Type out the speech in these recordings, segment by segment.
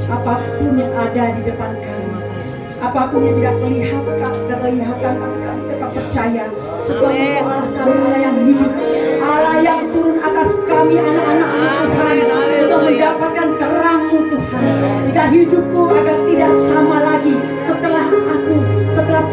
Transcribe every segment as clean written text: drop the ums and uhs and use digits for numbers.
apapun yang ada di depan kami, apapun yang tidak kelihatan, tapi kami tetap percaya sebab Engkau Allah kami, Allah yang hidup, Allah yang turun atas kami anak-anak-Mu Tuhan, untuk mendapatkan terang-Mu Tuhan, sehingga hidupku agar tidak sama lagi setelah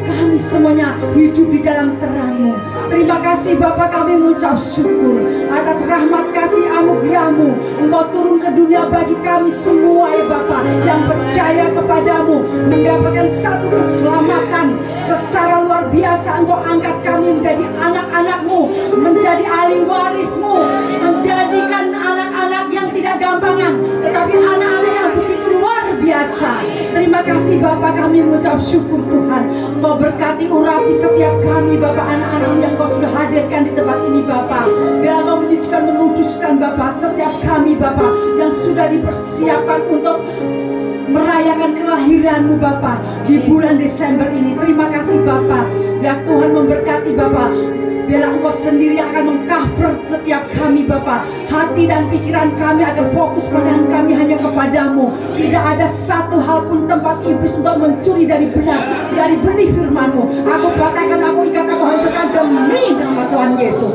kami semuanya hidup di dalam terang-Mu. Terima kasih Bapa, kami mengucap syukur atas rahmat kasih anugerah-Mu. Engkau turun ke dunia bagi kami semua ya Bapa, yang percaya kepadamu, mendapatkan satu keselamatan secara luar biasa. Engkau angkat kami menjadi anak-anak-Mu, menjadi ahli waris-Mu, menjadikan anak-anak yang tidak gampangan, tetapi anak-anak yang begitu luar biasa. Terima kasih Bapa, kami mengucap syukur Tuhan. Engkau berkati urapi setiap kami Bapa, anak-anak yang Kau sudah hadirkan di tempat ini Bapa. Biar Engkau menyucikan, menguduskan Bapa setiap kami Bapa, yang sudah dipersiapkan untuk merayakan kelahiran-Mu Bapa di bulan Desember ini. Terima kasih Bapa. Biar Tuhan memberkati Bapa. Biar Engkau sendiri akan meng-cover setiap kami Bapa. Hati dan pikiran kami akan fokus pandangan kami hanya kepadamu. Tidak ada satu hal pun tempat iblis untuk mencuri dari benih firman-Mu. Aku patahkan, aku ikat, aku hancurkan demi nama Tuhan Yesus.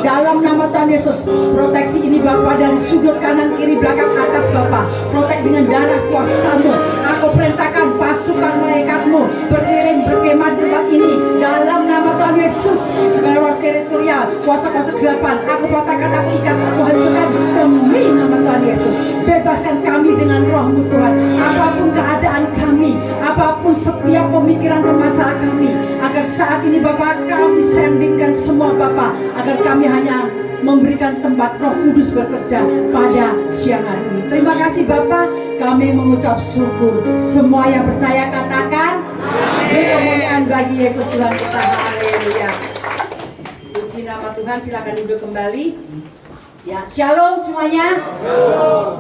Dalam nama Tuhan Yesus, proteksi ini Bapa dari sudut kanan, kiri, belakang, atas Bapa. Protek dengan darah kuasa-Mu. Aku perintahkan pasukan malaikat-Mu berkeliling berkemah di tempat ini. Dalam nama Tuhan Yesus, segala roh teritorial, kuasa-kuasa kegelapan, aku patahkan, aku ikat, aku hancurkan demi nama Tuhan Yesus. Bebaskan kami dengan roh-Mu Tuhan. Apapun keadaan kami, apapun setiap pemikiran dan masalah kami, agar saat ini Bapak kami sendingkan semua Bapak, agar kami hanya memberikan tempat Roh Kudus bekerja pada siang hari ini. Terima kasih Bapak, kami mengucap syukur. Semua yang percaya katakan amin. Kemuliaan bagi Yesus Tuhan kita. Haleluya. Puji nama Tuhan. Silakan duduk kembali. Ya, shalom semuanya. Shalom.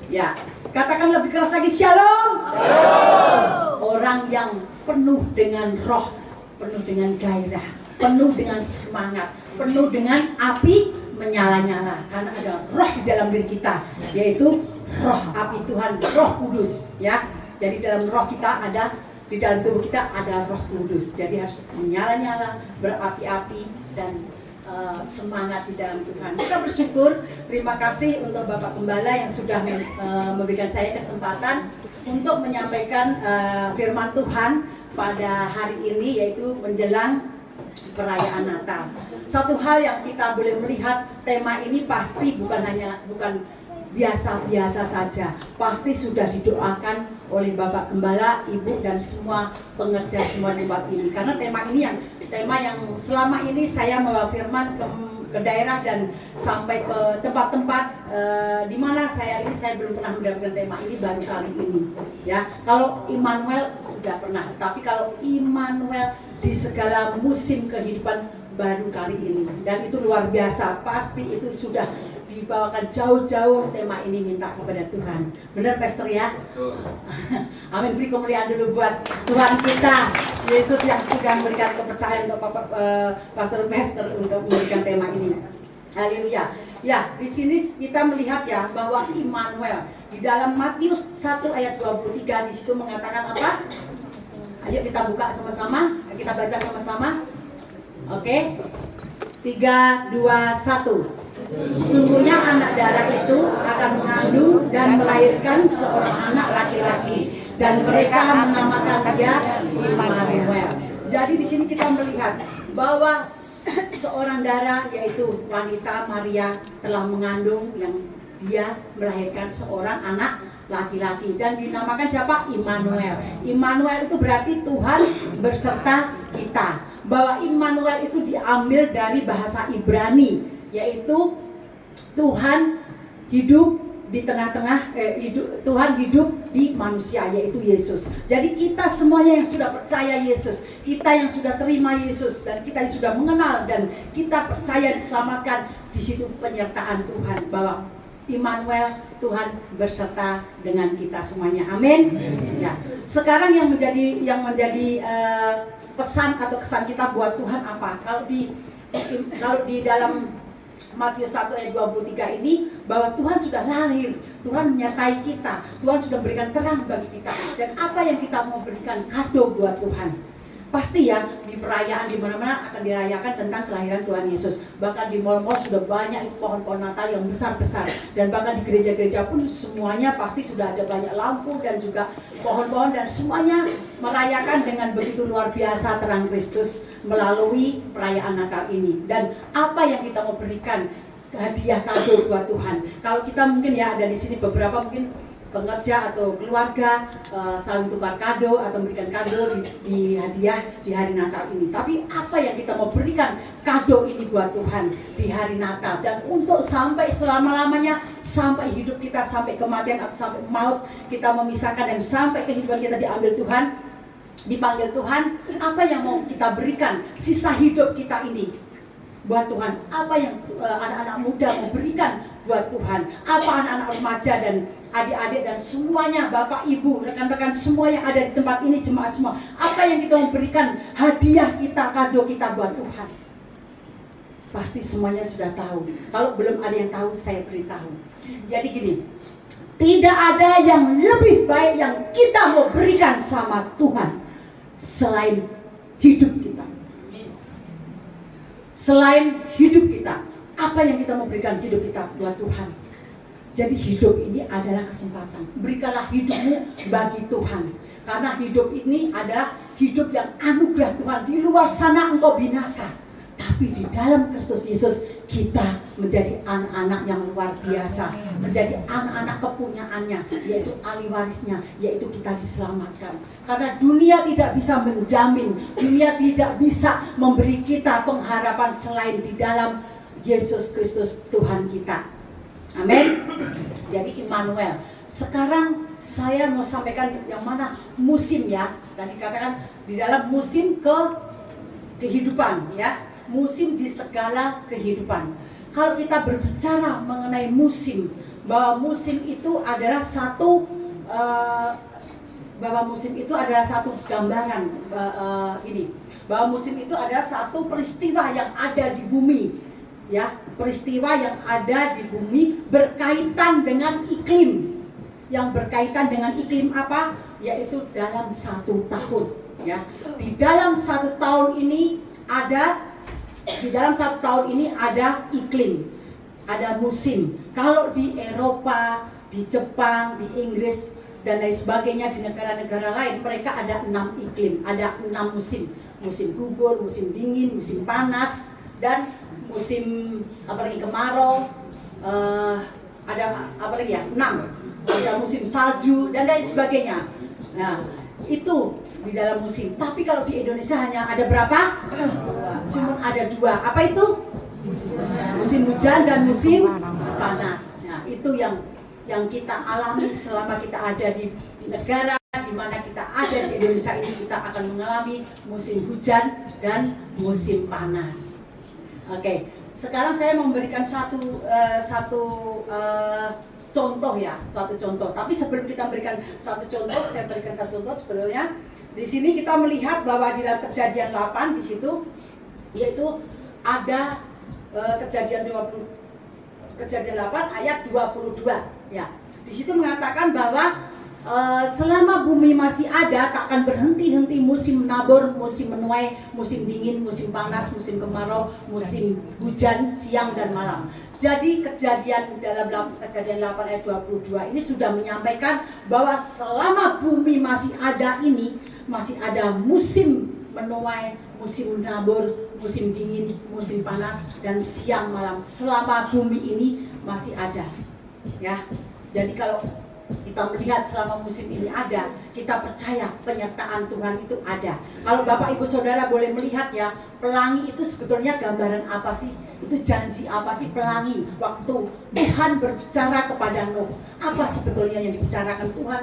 Ya, katakan lebih keras lagi, shalom. Shalom. Orang yang penuh dengan roh, penuh dengan gairah, penuh dengan semangat, penuh dengan api menyala-nyala, karena ada roh di dalam diri kita, yaitu roh api Tuhan, Roh Kudus ya. Jadi dalam roh kita ada, di dalam tubuh kita ada Roh Kudus. Jadi harus menyala-nyala, berapi-api dan semangat di dalam Tuhan. Kita bersyukur, terima kasih untuk Bapak Gembala yang sudah memberikan saya kesempatan untuk menyampaikan firman Tuhan pada hari ini, yaitu menjelang perayaan Natal. Satu hal yang kita boleh melihat, tema ini pasti bukan biasa-biasa saja. Pasti sudah didoakan oleh Bapak Gembala, Ibu dan semua pengerja semua di tempat ini. Karena tema ini tema yang selama ini saya membawa firman ke daerah dan sampai ke tempat-tempat di mana saya belum pernah mendapatkan tema ini, baru kali ini. Ya, kalau Immanuel sudah pernah, tapi kalau Immanuel di segala musim kehidupan baru kali ini, dan itu luar biasa. Pasti itu sudah dibawakan jauh-jauh tema ini, minta kepada Tuhan. Benar Pastor ya? Amin. Beri kemuliaan dulu buat Tuhan kita Yesus yang sudah memberikan kepercayaan untuk Pastor untuk memberikan tema ini. Haleluya. Ya, di sini kita melihat ya bahwa Immanuel di dalam Matius 1 ayat 23 di situ mengatakan apa? Ayo kita buka sama-sama, kita baca sama-sama. Oke. 3, 2, 1. Sesungguhnya anak darah itu akan mengandung dan melahirkan seorang anak laki-laki, dan mereka menamakan dia Immanuel. Jadi di sini kita melihat bahwa seorang darah, yaitu wanita Maria, telah mengandung, yang dia melahirkan seorang anak laki-laki, dan dinamakan siapa? Immanuel. Immanuel itu berarti Tuhan beserta kita. Bahwa Immanuel itu diambil dari bahasa Ibrani, yaitu Tuhan hidup di tengah-tengah, Tuhan hidup di manusia, yaitu Yesus. Jadi kita semuanya yang sudah percaya Yesus, kita yang sudah terima Yesus, dan kita yang sudah mengenal dan kita percaya diselamatkan, di situ penyertaan Tuhan, bahwa Immanuel, Tuhan berserta dengan kita semuanya. Amin. Ya. Sekarang yang menjadi pesan atau kesan kita buat Tuhan apa? Kalau di dalam Matius 1 ayat 23 ini, bahwa Tuhan sudah lahir, Tuhan menyertai kita, Tuhan sudah memberikan terang bagi kita. Dan apa yang kita mau berikan kado buat Tuhan? Pasti ya, di perayaan di mana-mana akan dirayakan tentang kelahiran Tuhan Yesus. Bahkan di mal-mal sudah banyak itu pohon-pohon Natal yang besar-besar. Dan bahkan di gereja-gereja pun semuanya pasti sudah ada banyak lampu dan juga pohon-pohon, dan semuanya merayakan dengan begitu luar biasa terang Kristus melalui perayaan Natal ini. Dan apa yang kita mau berikan hadiah kado buat Tuhan? Kalau kita mungkin ya ada di sini beberapa mungkin pengerja atau keluarga saling tukar kado atau memberikan kado di hadiah di hari Natal ini. Tapi apa yang kita mau berikan kado ini buat Tuhan di hari Natal, dan untuk sampai selama-lamanya, sampai hidup kita, sampai kematian atau sampai maut kita memisahkan, dan sampai kehidupan kita diambil Tuhan, dipanggil Tuhan, apa yang mau kita berikan sisa hidup kita ini buat Tuhan? Apa yang anak-anak muda mau berikan buat Tuhan? Apa anak-anak remaja dan adik-adik dan semuanya, bapak, ibu, rekan-rekan semua yang ada di tempat ini, jemaat semua, apa yang kita mau berikan hadiah kita, kado kita buat Tuhan? Pasti semuanya sudah tahu. Kalau belum ada yang tahu, saya beritahu. Jadi gini, tidak ada yang lebih baik yang kita mau berikan sama Tuhan selain hidup kita. Selain hidup kita, apa yang kita mau berikan hidup kita buat Tuhan? Jadi hidup ini adalah kesempatan. Berikanlah hidupmu bagi Tuhan. Karena hidup ini adalah hidup yang anugerah Tuhan. Di luar sana engkau binasa, tapi di dalam Kristus Yesus kita menjadi anak-anak yang luar biasa, menjadi anak-anak kepunyaannya, yaitu ahli warisnya, yaitu kita diselamatkan. Karena dunia tidak bisa menjamin, dunia tidak bisa memberi kita pengharapan selain di dalam Yesus Kristus Tuhan kita. Amin. Jadi Immanuel. Sekarang saya mau sampaikan yang mana musim ya. Tadi katakan di dalam musim kehidupan ya. Musim di segala kehidupan. Kalau kita berbicara mengenai musim, bahwa musim itu adalah satu gambaran ini. Bahwa musim itu adalah satu peristiwa yang ada di bumi. Ya, peristiwa yang ada di bumi berkaitan dengan iklim. Yang berkaitan dengan iklim apa? Yaitu dalam 1 tahun. Ya, di dalam 1 tahun ini ada iklim, ada musim. Kalau di Eropa, di Jepang, di Inggris dan lain sebagainya, di negara-negara lain, mereka ada 6 iklim, ada 6 musim. Musim gugur, musim dingin, musim panas, dan musim kemarau, ada apa lagi ya? 6. Ada musim salju dan lain sebagainya. Nah, itu di dalam musim. Tapi kalau di Indonesia hanya ada berapa? Cuma ada 2. Apa itu? Musim hujan dan musim panas. Nah, itu yang kita alami selama kita ada di negara di mana kita ada di Indonesia ini. Kita akan mengalami musim hujan dan musim panas. Oke, sekarang saya memberikan satu contoh ya, suatu contoh. Tapi sebelum kita berikan satu contoh, saya berikan satu contoh sebetulnya. Di sini kita melihat bahwa di dalam Kejadian 8 di situ, yaitu ada Kejadian 8 ayat 22 ya. Di situ mengatakan bahwa selama bumi masih ada, tak akan berhenti-henti musim menabur, musim menuai, musim dingin, musim panas, musim kemarau, musim hujan siang dan malam. Jadi dalam Kejadian 8 ayat 22 ini sudah menyampaikan bahwa selama bumi masih ada ini, masih ada musim menuai, musim menabur, musim dingin, musim panas, dan siang malam. Selama bumi ini masih ada ya. Jadi kalau kita melihat selama musim ini ada, kita percaya penyertaan Tuhan itu ada. Kalau Bapak Ibu Saudara boleh melihat ya, pelangi itu sebetulnya gambaran apa sih? Itu janji apa sih pelangi? Waktu Tuhan berbicara kepada Nuh, apa sebetulnya yang dibicarakan Tuhan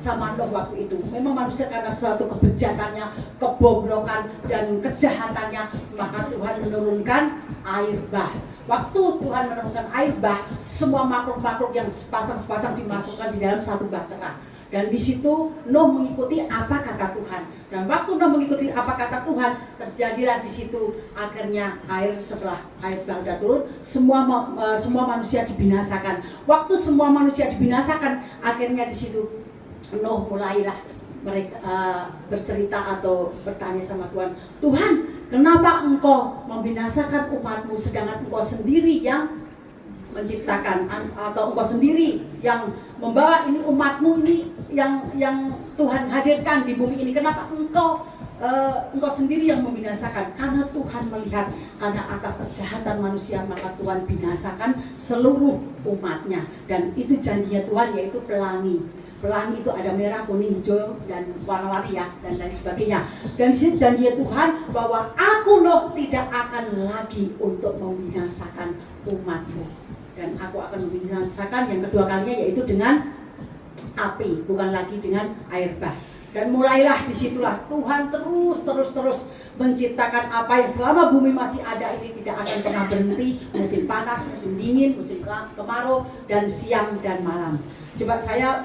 sama Nuh waktu itu? Memang manusia karena suatu kebejatannya, kebobrokan dan kejahatannya, maka Tuhan menurunkan air bah. Waktu Tuhan menurunkan air bah, semua makhluk-makhluk yang sepasang-sepasang dimasukkan di dalam satu bahtera. Dan di situ Nuh mengikuti apa kata Tuhan. Dan waktu Nuh mengikuti apa kata Tuhan, terjadilah di situ akhirnya air, setelah air bah turun, semua manusia dibinasakan. Waktu semua manusia dibinasakan, akhirnya di situ Nuh mulailah mereka bercerita atau bertanya sama Tuhan, Tuhan, kenapa engkau membinasakan umatmu sedangkan engkau sendiri yang menciptakan, atau engkau sendiri yang membawa ini umatmu ini yang Tuhan hadirkan di bumi ini, kenapa engkau sendiri yang membinasakan? Karena Tuhan melihat karena atas kejahatan manusia maka Tuhan binasakan seluruh umatnya. Dan itu janjinya Tuhan, yaitu pelangi. Pelangi itu ada merah, kuning, hijau, dan warna-warni ya, dan lain sebagainya. Dan disitu janjinya Tuhan bahwa aku Nuh tidak akan lagi untuk membinasakan umatmu. Dan aku akan membinasakan yang kedua kalinya, yaitu dengan api, bukan lagi dengan air bah. Dan mulailah disitulah Tuhan terus menciptakan apa yang selama bumi masih ada ini tidak akan pernah berhenti. Musim panas, musim dingin, musim kemarau, dan siang dan malam. Coba saya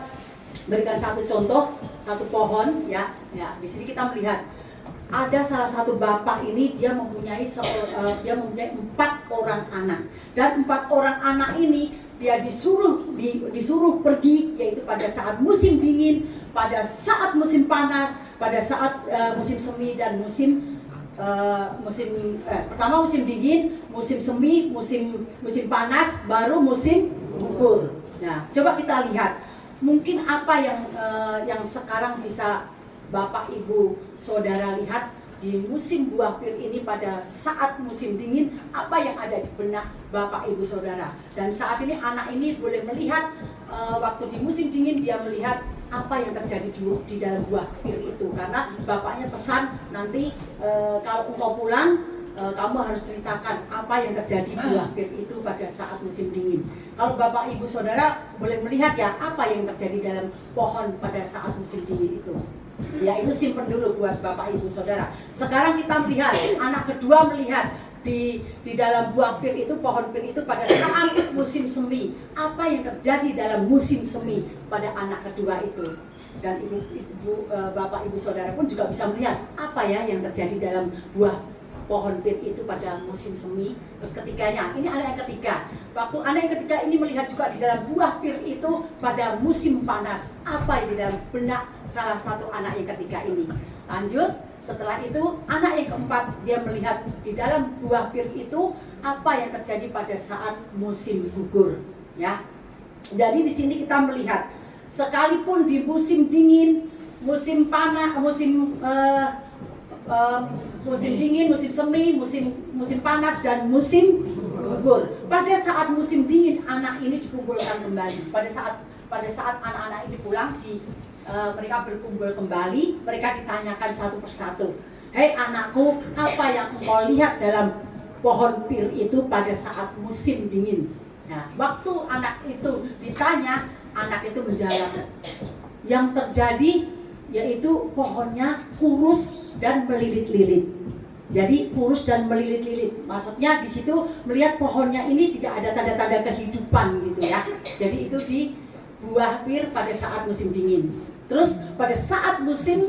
berikan satu contoh, satu pohon ya. Di sini kita melihat ada salah satu bapak ini, dia mempunyai 4 orang anak. Dan 4 orang anak ini dia disuruh pergi, yaitu pada saat musim dingin, pada saat musim panas, pada saat musim semi dan pertama musim dingin, musim semi, musim panas, baru musim gugur. Nah, coba kita lihat mungkin apa yang sekarang bisa Bapak Ibu Saudara lihat di musim buah pir ini. Pada saat musim dingin, apa yang ada di benak Bapak Ibu Saudara? Dan saat ini anak ini boleh melihat waktu di musim dingin dia melihat apa yang terjadi di dalam buah pir itu, karena bapaknya pesan nanti kalau engkau pulang kamu harus ceritakan apa yang terjadi buah pir itu pada saat musim dingin. Kalau Bapak Ibu Saudara boleh melihat ya apa yang terjadi dalam pohon pada saat musim dingin itu. Ya, itu simpen dulu buat Bapak Ibu Saudara. Sekarang kita melihat anak kedua melihat di dalam buah pir itu, pohon pir itu pada saat musim semi. Apa yang terjadi dalam musim semi pada anak kedua itu? Dan Bapak Ibu Saudara pun juga bisa melihat apa ya yang terjadi dalam buah pohon pir itu pada musim semi. Terus ketiganya, ini anak yang ketiga. Waktu anak yang ketiga ini melihat juga di dalam buah pir itu pada musim panas. Apa yang di dalam benak salah satu anak yang ketiga ini? Lanjut, setelah itu anak yang keempat dia melihat di dalam buah pir itu apa yang terjadi pada saat musim gugur. Ya, jadi di sini kita melihat sekalipun di musim dingin, musim panas, musim dingin, musim semi, musim panas, dan musim gugur. Pada saat musim dingin anak ini dikumpulkan kembali. Pada saat anak-anak ini pulang, mereka berkumpul kembali. Mereka ditanyakan satu persatu, hei anakku, apa yang engkau lihat dalam pohon pir itu pada saat musim dingin? Nah, waktu anak itu ditanya, anak itu menjawab, yang terjadi yaitu pohonnya kurus dan melilit-lilit. Jadi kurus dan melilit-lilit, maksudnya di situ melihat pohonnya ini tidak ada tanda-tanda kehidupan gitu ya. Jadi itu di buah pir pada saat musim dingin. Terus pada saat musim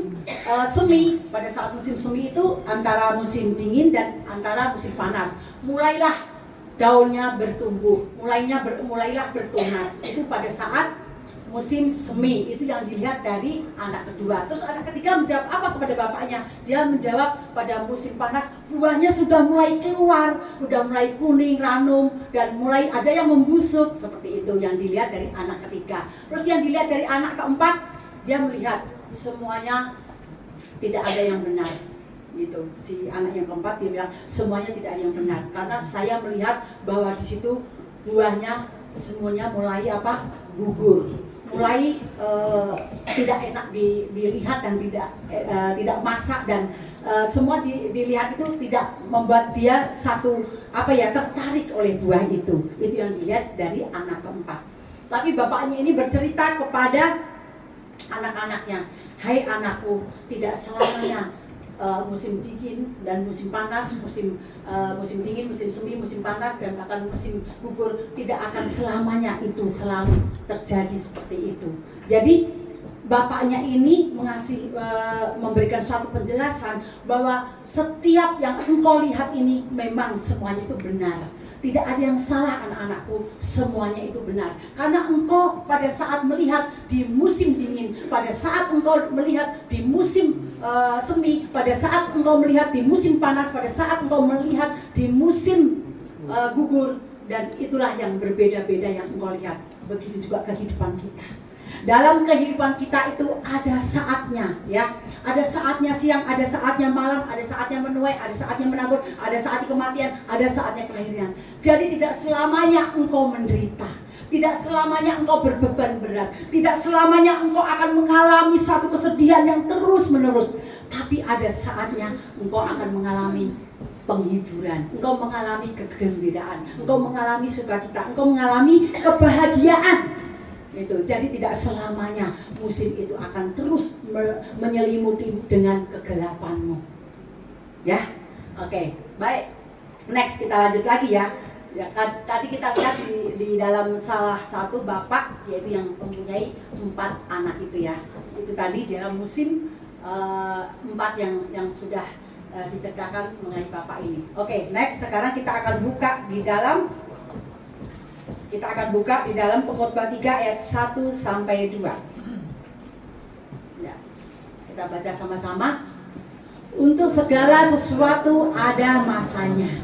semi, pada saat musim semi itu antara musim dingin dan antara musim panas, mulailah daunnya bertumbuh, mulailah bertunas. Itu pada saat musim semi, itu yang dilihat dari anak kedua. Terus anak ketiga menjawab apa kepada bapaknya? Dia menjawab pada musim panas buahnya sudah mulai keluar, sudah mulai kuning, ranum, dan mulai ada yang membusuk. Seperti itu yang dilihat dari anak ketiga. Terus yang dilihat dari anak keempat, dia melihat semuanya tidak ada yang benar. Gitu. Si anak yang keempat dia bilang semuanya tidak ada yang benar, karena saya melihat bahwa di situ buahnya semuanya mulai gugur, mulai tidak enak dilihat dan tidak masak, dan semua dilihat itu tidak membuat dia tertarik oleh buah itu. Itu yang dilihat dari anak keempat. Tapi bapaknya ini bercerita kepada anak-anaknya, hai anakku, tidak selamanya musim dingin dan musim panas, musim dingin, musim semi, musim panas, dan bahkan musim gugur tidak akan selamanya itu selalu terjadi seperti itu. Jadi bapaknya ini memberikan satu penjelasan bahwa setiap yang engkau lihat ini memang semuanya itu benar. Tidak ada yang salah anak-anakku, semuanya itu benar. Karena engkau pada saat melihat di musim dingin, pada saat engkau melihat di musim semi, pada saat engkau melihat di musim panas, pada saat engkau melihat di musim gugur, dan itulah yang berbeda-beda yang engkau lihat. Begitu juga kehidupan kita. Dalam kehidupan kita itu ada saatnya, ya. Ada saatnya siang, ada saatnya malam, ada saatnya menuai, ada saatnya menabur, ada saatnya kematian, ada saatnya kelahiran. Jadi tidak selamanya engkau menderita, tidak selamanya engkau berbeban berat, tidak selamanya engkau akan mengalami satu kesedihan yang terus menerus. Tapi ada saatnya engkau akan mengalami penghiburan, engkau mengalami kegembiraan, engkau mengalami sukacita, engkau mengalami kebahagiaan. Itu. Jadi tidak selamanya musim itu akan terus menyelimuti dengan kegelapanmu. Ya, oke, baik. Next kita lanjut lagi ya. Tadi kita lihat di dalam salah satu bapak, yaitu yang mempunyai 4 anak itu ya. Itu tadi dalam musim 4 yang sudah diceritakan mengenai bapak ini. Oke, next sekarang kita akan buka di dalam Pengkhotbah 3 ayat 1 sampai 2. Ya, kita baca sama-sama. Untuk segala sesuatu ada masanya.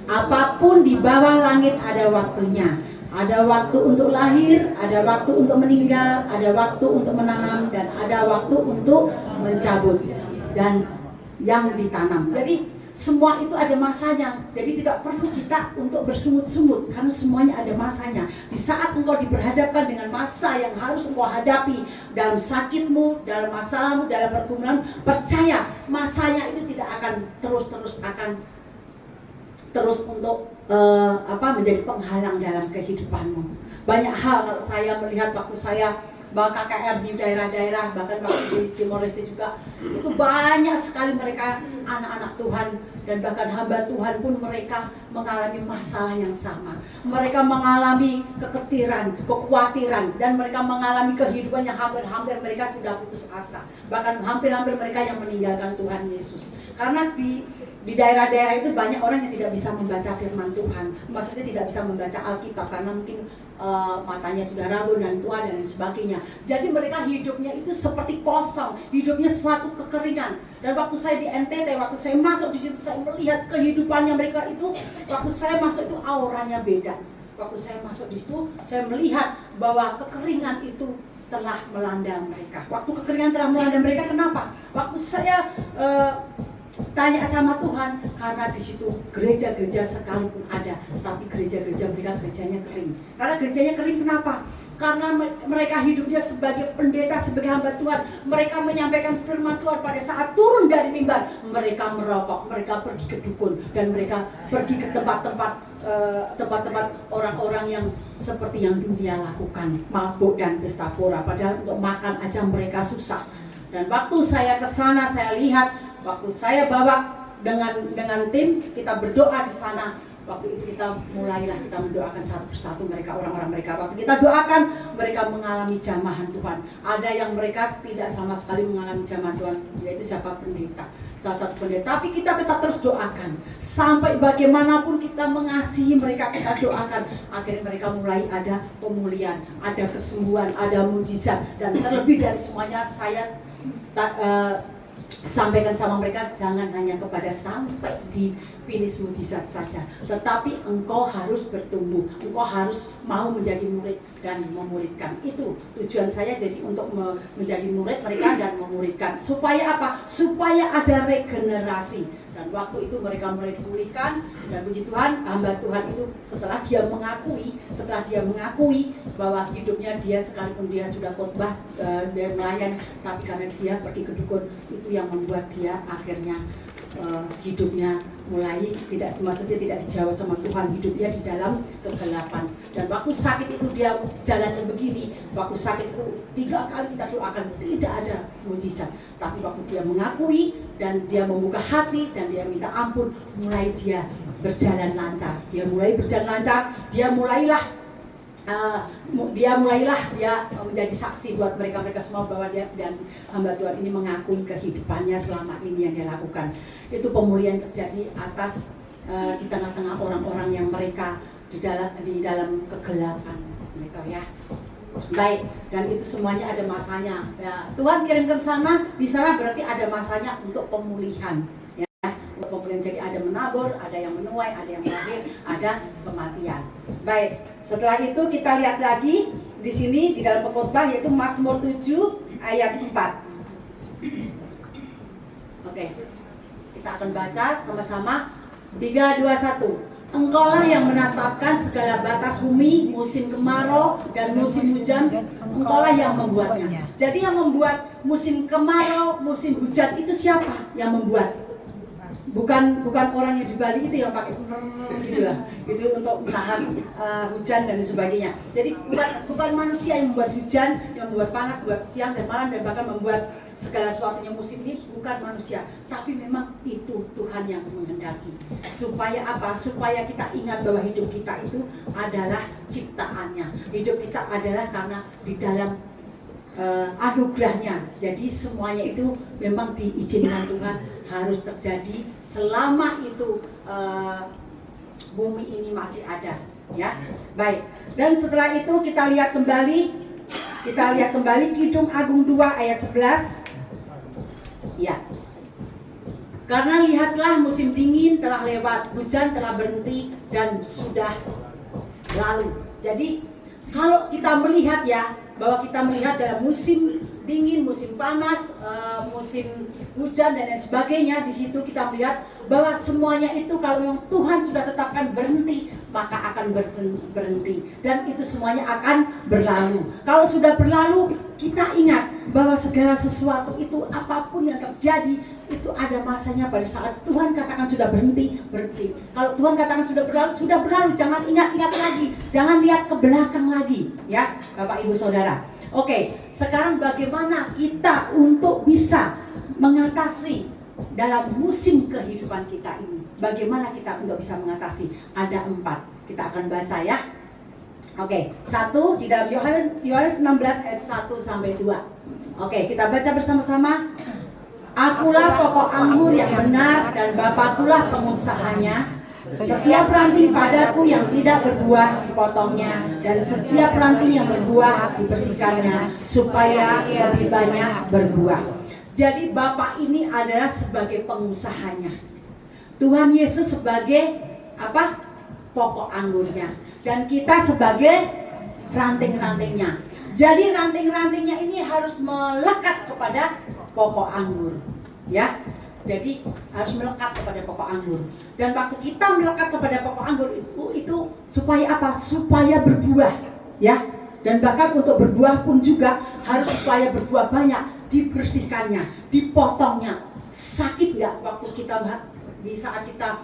Apapun di bawah langit ada waktunya. Ada waktu untuk lahir, ada waktu untuk meninggal, ada waktu untuk menanam, dan ada waktu untuk mencabut dan yang ditanam. Jadi semua itu ada masanya. Jadi tidak perlu kita untuk bersungut-sungut, karena semuanya ada masanya. Di saat engkau diperhadapkan dengan masa yang harus engkau hadapi, dalam sakitmu, dalam masalahmu, dalam pergumulan, percaya masanya itu tidak akan terus untuk menjadi penghalang dalam kehidupanmu. Banyak hal kalau saya melihat waktu saya KKR di daerah-daerah, bahkan waktu di Timor Leste juga, itu banyak sekali mereka anak-anak Tuhan, dan bahkan hamba Tuhan pun mereka mengalami masalah yang sama. Mereka mengalami keketiran, kekhawatiran, dan mereka mengalami kehidupan yang hampir-hampir mereka sudah putus asa. Bahkan hampir-hampir mereka yang meninggalkan Tuhan Yesus. Karena di daerah-daerah itu banyak orang yang tidak bisa membaca firman Tuhan. Maksudnya tidak bisa membaca Alkitab karena mungkin matanya sudah rabun dan tua dan sebagainya. Jadi mereka hidupnya itu seperti kosong, hidupnya suatu kekeringan. Dan waktu saya di NTT, waktu saya masuk di situ, saya melihat kehidupannya mereka itu. Waktu saya masuk itu auranya beda. Waktu saya masuk di situ, saya melihat bahwa kekeringan itu telah melanda mereka. Waktu kekeringan telah melanda mereka, kenapa? Waktu saya tanya sama Tuhan, karena di situ gereja-gereja sekalipun ada, tapi gereja-gereja mereka gerejanya kering. Karena gerejanya kering, kenapa? Karena mereka hidupnya sebagai pendeta, sebagai hamba Tuhan. Mereka menyampaikan firman Tuhan pada saat turun dari mimbar. Mereka merokok, mereka pergi ke dukun, dan mereka pergi ke tempat-tempat orang-orang yang seperti yang dunia lakukan, mabuk dan pesta pora. Padahal untuk makan aja mereka susah. Dan waktu saya ke sana, saya lihat, waktu saya bawa dengan tim, kita berdoa di sana. Waktu itu kita mulailah kita mendoakan satu persatu mereka, orang-orang mereka. Waktu kita doakan, mereka mengalami jamahan Tuhan. Ada yang mereka tidak sama sekali mengalami jamahan Tuhan, yaitu siapa? Pendeta, salah satu pendeta. Tapi kita tetap terus doakan. Sampai bagaimanapun kita mengasihi mereka, kita doakan. Akhirnya mereka mulai ada pemulihan, ada kesembuhan, ada mujizat. Dan terlebih dari semuanya, saya sampaikan sama mereka, jangan hanya kepada sampai di finish mujizat saja, tetapi engkau harus bertumbuh, engkau harus mau menjadi murid dan memuridkan. Itu tujuan saya, jadi untuk menjadi murid mereka dan memuridkan. Supaya apa? Supaya ada regenerasi. Dan waktu itu mereka mulai dipulihkan, dan puji Tuhan, hamba Tuhan itu setelah dia mengakui bahwa hidupnya dia, sekalipun dia sudah khotbah, dia melayani, tapi karena dia pergi ke dukun, itu yang membuat dia akhirnya hidupnya mulai tidak dijawab sama Tuhan, hidupnya di dalam kegelapan. Dan waktu sakit itu dia jalannya begini. Waktu sakit itu 3 kali kita doakan, tidak ada mujizat. Tapi waktu dia mengakui dan dia membuka hati dan dia minta ampun, mulai dia berjalan lancar. Dia mulai berjalan lancar, dia mulailah dia mulailah dia menjadi saksi buat mereka semua bahwa dia dan hamba Tuhan ini mengakui kehidupannya selama ini yang dia lakukan. Itu pemulihan terjadi atas di tengah-tengah orang-orang yang mereka di dalam kegelapan mereka ya. Baik, dan itu semuanya ada masanya. Ya, Tuhan kirimkan sana, di sana berarti ada masanya untuk pemulihan. Pemulihan, jadi ada menabur, ada yang menuai, ada yang melahir, ada kematian. Baik, setelah itu kita lihat lagi di sini di dalam pengkhotbah yaitu Mazmur 7 ayat 4. Oke. Kita akan baca sama-sama 3, 2, 1. Engkaulah yang menetapkan segala batas bumi, musim kemarau dan musim hujan, engkaulah yang membuatnya. Jadi yang membuat musim kemarau, musim hujan itu siapa yang membuat? Bukan orang yang di Bali itu yang pakai gitu lah, itu untuk menahan hujan dan sebagainya. Jadi bukan manusia yang membuat hujan, yang membuat panas, buat siang dan malam dan bahkan membuat segala sesuatunya musim ini, bukan manusia, tapi memang itu Tuhan yang menghendaki. Supaya apa? Supaya kita ingat bahwa hidup kita itu adalah ciptaannya. Hidup kita adalah karena di dalam anugerahnya. Jadi semuanya itu memang diizinkan Tuhan harus terjadi selama itu bumi ini masih ada, ya. Baik. Dan setelah itu kita lihat kembali Kidung Agung 2 ayat 11. Ya. Karena lihatlah musim dingin telah lewat, hujan telah berhenti dan sudah lalu. Jadi kalau kita melihat ya, bahwa kita melihat dalam musim dingin, musim panas, musim hujan dan lain sebagainya, di situ kita melihat bahwa semuanya itu kalau memang Tuhan sudah tetapkan berhenti, maka akan berhenti dan itu semuanya akan berlalu. Kalau sudah berlalu, kita ingat bahwa segala sesuatu itu apapun yang terjadi itu ada masanya. Pada saat Tuhan katakan sudah berhenti. Kalau Tuhan katakan sudah berlalu, jangan ingat lagi, jangan lihat ke belakang lagi, ya Bapak Ibu Saudara. Oke, sekarang bagaimana kita untuk bisa mengatasi dalam musim kehidupan kita ini? Bagaimana kita untuk bisa mengatasi? Ada 4. Kita akan baca ya. Oke, 1 di dalam Yohanes 16 ayat 1 sampai 2. Oke, kita baca bersama-sama. Akulah pokok anggur yang benar dan Bapakulah pengusahanya. Setiap ranting padaku yang tidak berbuah dipotongnya, dan setiap ranting yang berbuah dibersihkannya supaya lebih banyak berbuah. Jadi Bapak ini adalah sebagai pengusahanya. Tuhan Yesus sebagai apa? Pokok anggurnya, dan kita sebagai ranting-rantingnya. Jadi ranting-rantingnya ini harus melekat kepada pokok anggur, ya. Jadi harus melekat kepada pokok anggur. Dan waktu kita melekat kepada pokok anggur itu supaya apa? Supaya berbuah, ya. Dan bahkan untuk berbuah pun juga harus supaya berbuah banyak, dibersihkannya, dipotongnya. Sakit nggak waktu kita di saat kita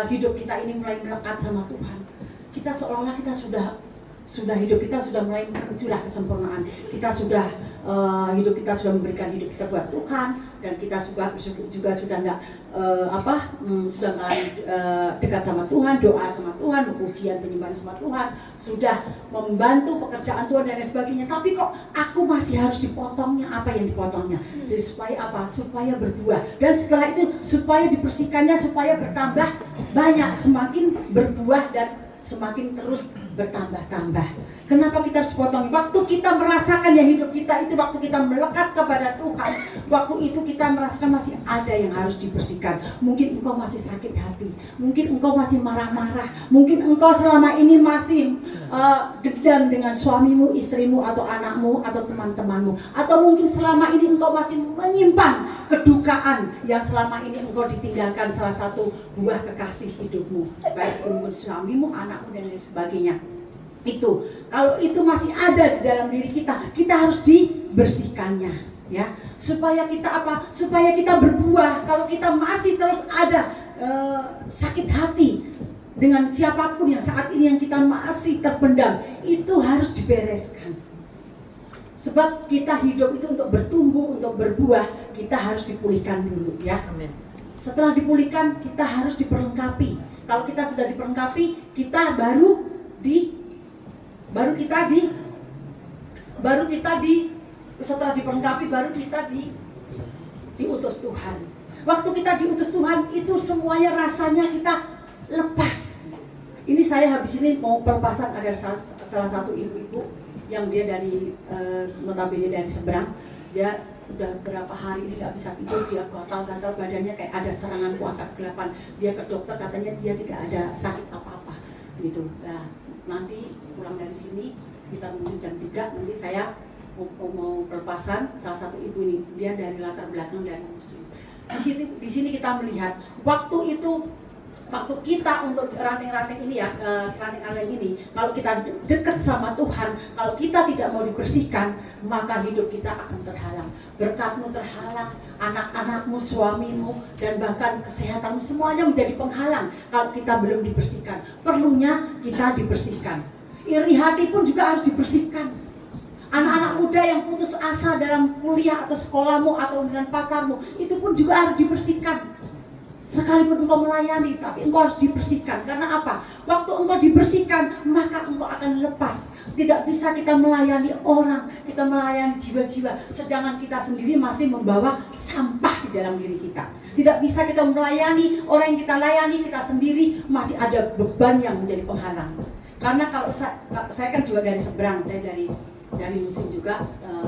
hidup kita ini mulai melekat sama Tuhan? Kita seolah-olah kita sudah hidup kita sudah mulai menuju kesempurnaan. Kita sudah hidup kita sudah memberikan hidup kita buat Tuhan, dan kita juga sudah nggak sudah mulai dekat sama Tuhan, doa sama Tuhan, pujian penyembahan sama Tuhan, sudah membantu pekerjaan Tuhan dan lain sebagainya. Tapi kok aku masih harus dipotongnya? Apa yang dipotongnya? Supaya apa? Supaya berbuah. Dan setelah itu supaya dibersihkannya, supaya bertambah banyak, semakin berbuah dan semakin terus bertambah-tambah. Kenapa kita harus potong? Waktu kita merasakan yang hidup kita itu, waktu kita melekat kepada Tuhan, waktu itu kita merasakan masih ada yang harus dibersihkan. Mungkin engkau masih sakit hati, mungkin engkau masih marah-marah, mungkin engkau selama ini masih dendam dengan suamimu, istrimu, atau anakmu, atau teman-temanmu, atau mungkin selama ini engkau masih menyimpan kedukaan yang selama ini engkau ditinggalkan salah satu buah kekasih hidupmu, baik itu suamimu, anakmu dan lain sebagainya. Itu kalau itu masih ada di dalam diri kita, kita harus dibersihkannya, ya, supaya kita apa? Supaya kita berbuah. Kalau kita masih terus ada sakit hati dengan siapapun yang saat ini yang kita masih terpendam, itu harus dibereskan. Sebab kita hidup itu untuk bertumbuh, untuk berbuah, kita harus dipulihkan dulu, ya. Amin. Setelah dipulihkan, kita harus diperlengkapi. Kalau kita sudah diperlengkapi, kita baru baru kita setelah diperlengkapi, baru kita diutus Tuhan. Waktu kita diutus Tuhan, itu semuanya rasanya kita lepas. Ini saya habis ini mau pelepasan, ada salah satu ibu-ibu yang dia dari notabene dari seberang. Dia udah berapa hari ini nggak bisa tidur, dia gatal-gatal badannya, kayak ada serangan kuasa kegelapan. Dia ke dokter, katanya dia tidak ada sakit apa-apa gitu. Nah, nanti pulang dari sini sekitar mungkin jam 3, nanti saya mau pelepasan salah satu ibu ini. Dia dari latar belakang dari muslim. Di sini kita melihat waktu kita untuk ranting-ranting ini ya, ranting-ranting ini, kalau kita dekat sama Tuhan, kalau kita tidak mau dibersihkan, maka hidup kita akan terhalang. Berkatmu terhalang, anak-anakmu, suamimu, dan bahkan kesehatanmu, semuanya menjadi penghalang kalau kita belum dibersihkan. Perlunya kita dibersihkan. Iri hati pun juga harus dibersihkan. Anak-anak muda yang putus asa dalam kuliah atau sekolahmu atau dengan pacarmu, itu pun juga harus dibersihkan. Sekalipun engkau melayani, tapi engkau harus dibersihkan. Karena apa? Waktu engkau dibersihkan, maka engkau akan lepas. Tidak bisa kita melayani orang, kita melayani jiwa-jiwa, sedangkan kita sendiri masih membawa sampah di dalam diri kita. Tidak bisa kita melayani orang yang kita layani, kita sendiri masih ada beban yang menjadi penghalang. Karena kalau saya kan juga dari seberang, saya dari muslim juga,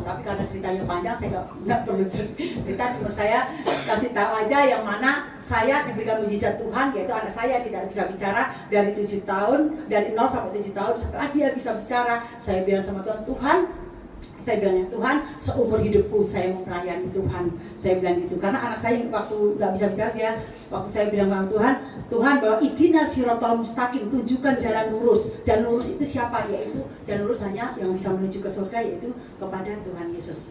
tapi karena ceritanya panjang saya nggak perlu cerita, cuma saya kasih tahu aja yang mana saya diberikan mujizat Tuhan, yaitu anak saya tidak bisa bicara dari 7 tahun, dari 0 sampai 7 tahun. Setelah dia bisa bicara, saya bilang sama Tuhan, saya bilang, Tuhan, seumur hidupku saya mau melayani Tuhan. Saya bilang gitu, karena anak saya waktu nggak bisa bicara, waktu saya bilang sama Tuhan bahwa ihdina siratal mustaqim, tunjukkan jalan lurus. Jalan lurus itu siapa? Yaitu jalan lurus hanya yang bisa menuju ke surga, yaitu kepada Tuhan Yesus.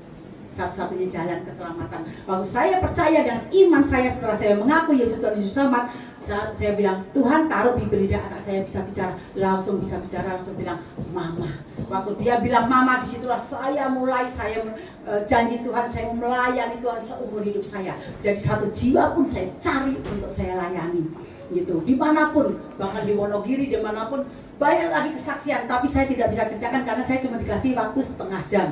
Satu-satunya jalan keselamatan. Waktu saya percaya dan iman saya, setelah saya mengaku Yesus Tuhan Yesus Selamat, saya bilang, Tuhan taruh bibir lidah anak saya bisa bicara, langsung bisa bicara, langsung bilang mama. Waktu dia bilang mama, disitulah saya janji Tuhan, saya melayani Tuhan seumur hidup saya. Jadi satu jiwa pun saya cari untuk saya layani, gitu. Dimanapun, bahkan di Wonogiri, dimanapun, banyak lagi kesaksian. Tapi saya tidak bisa ceritakan karena saya cuma dikasih waktu setengah jam.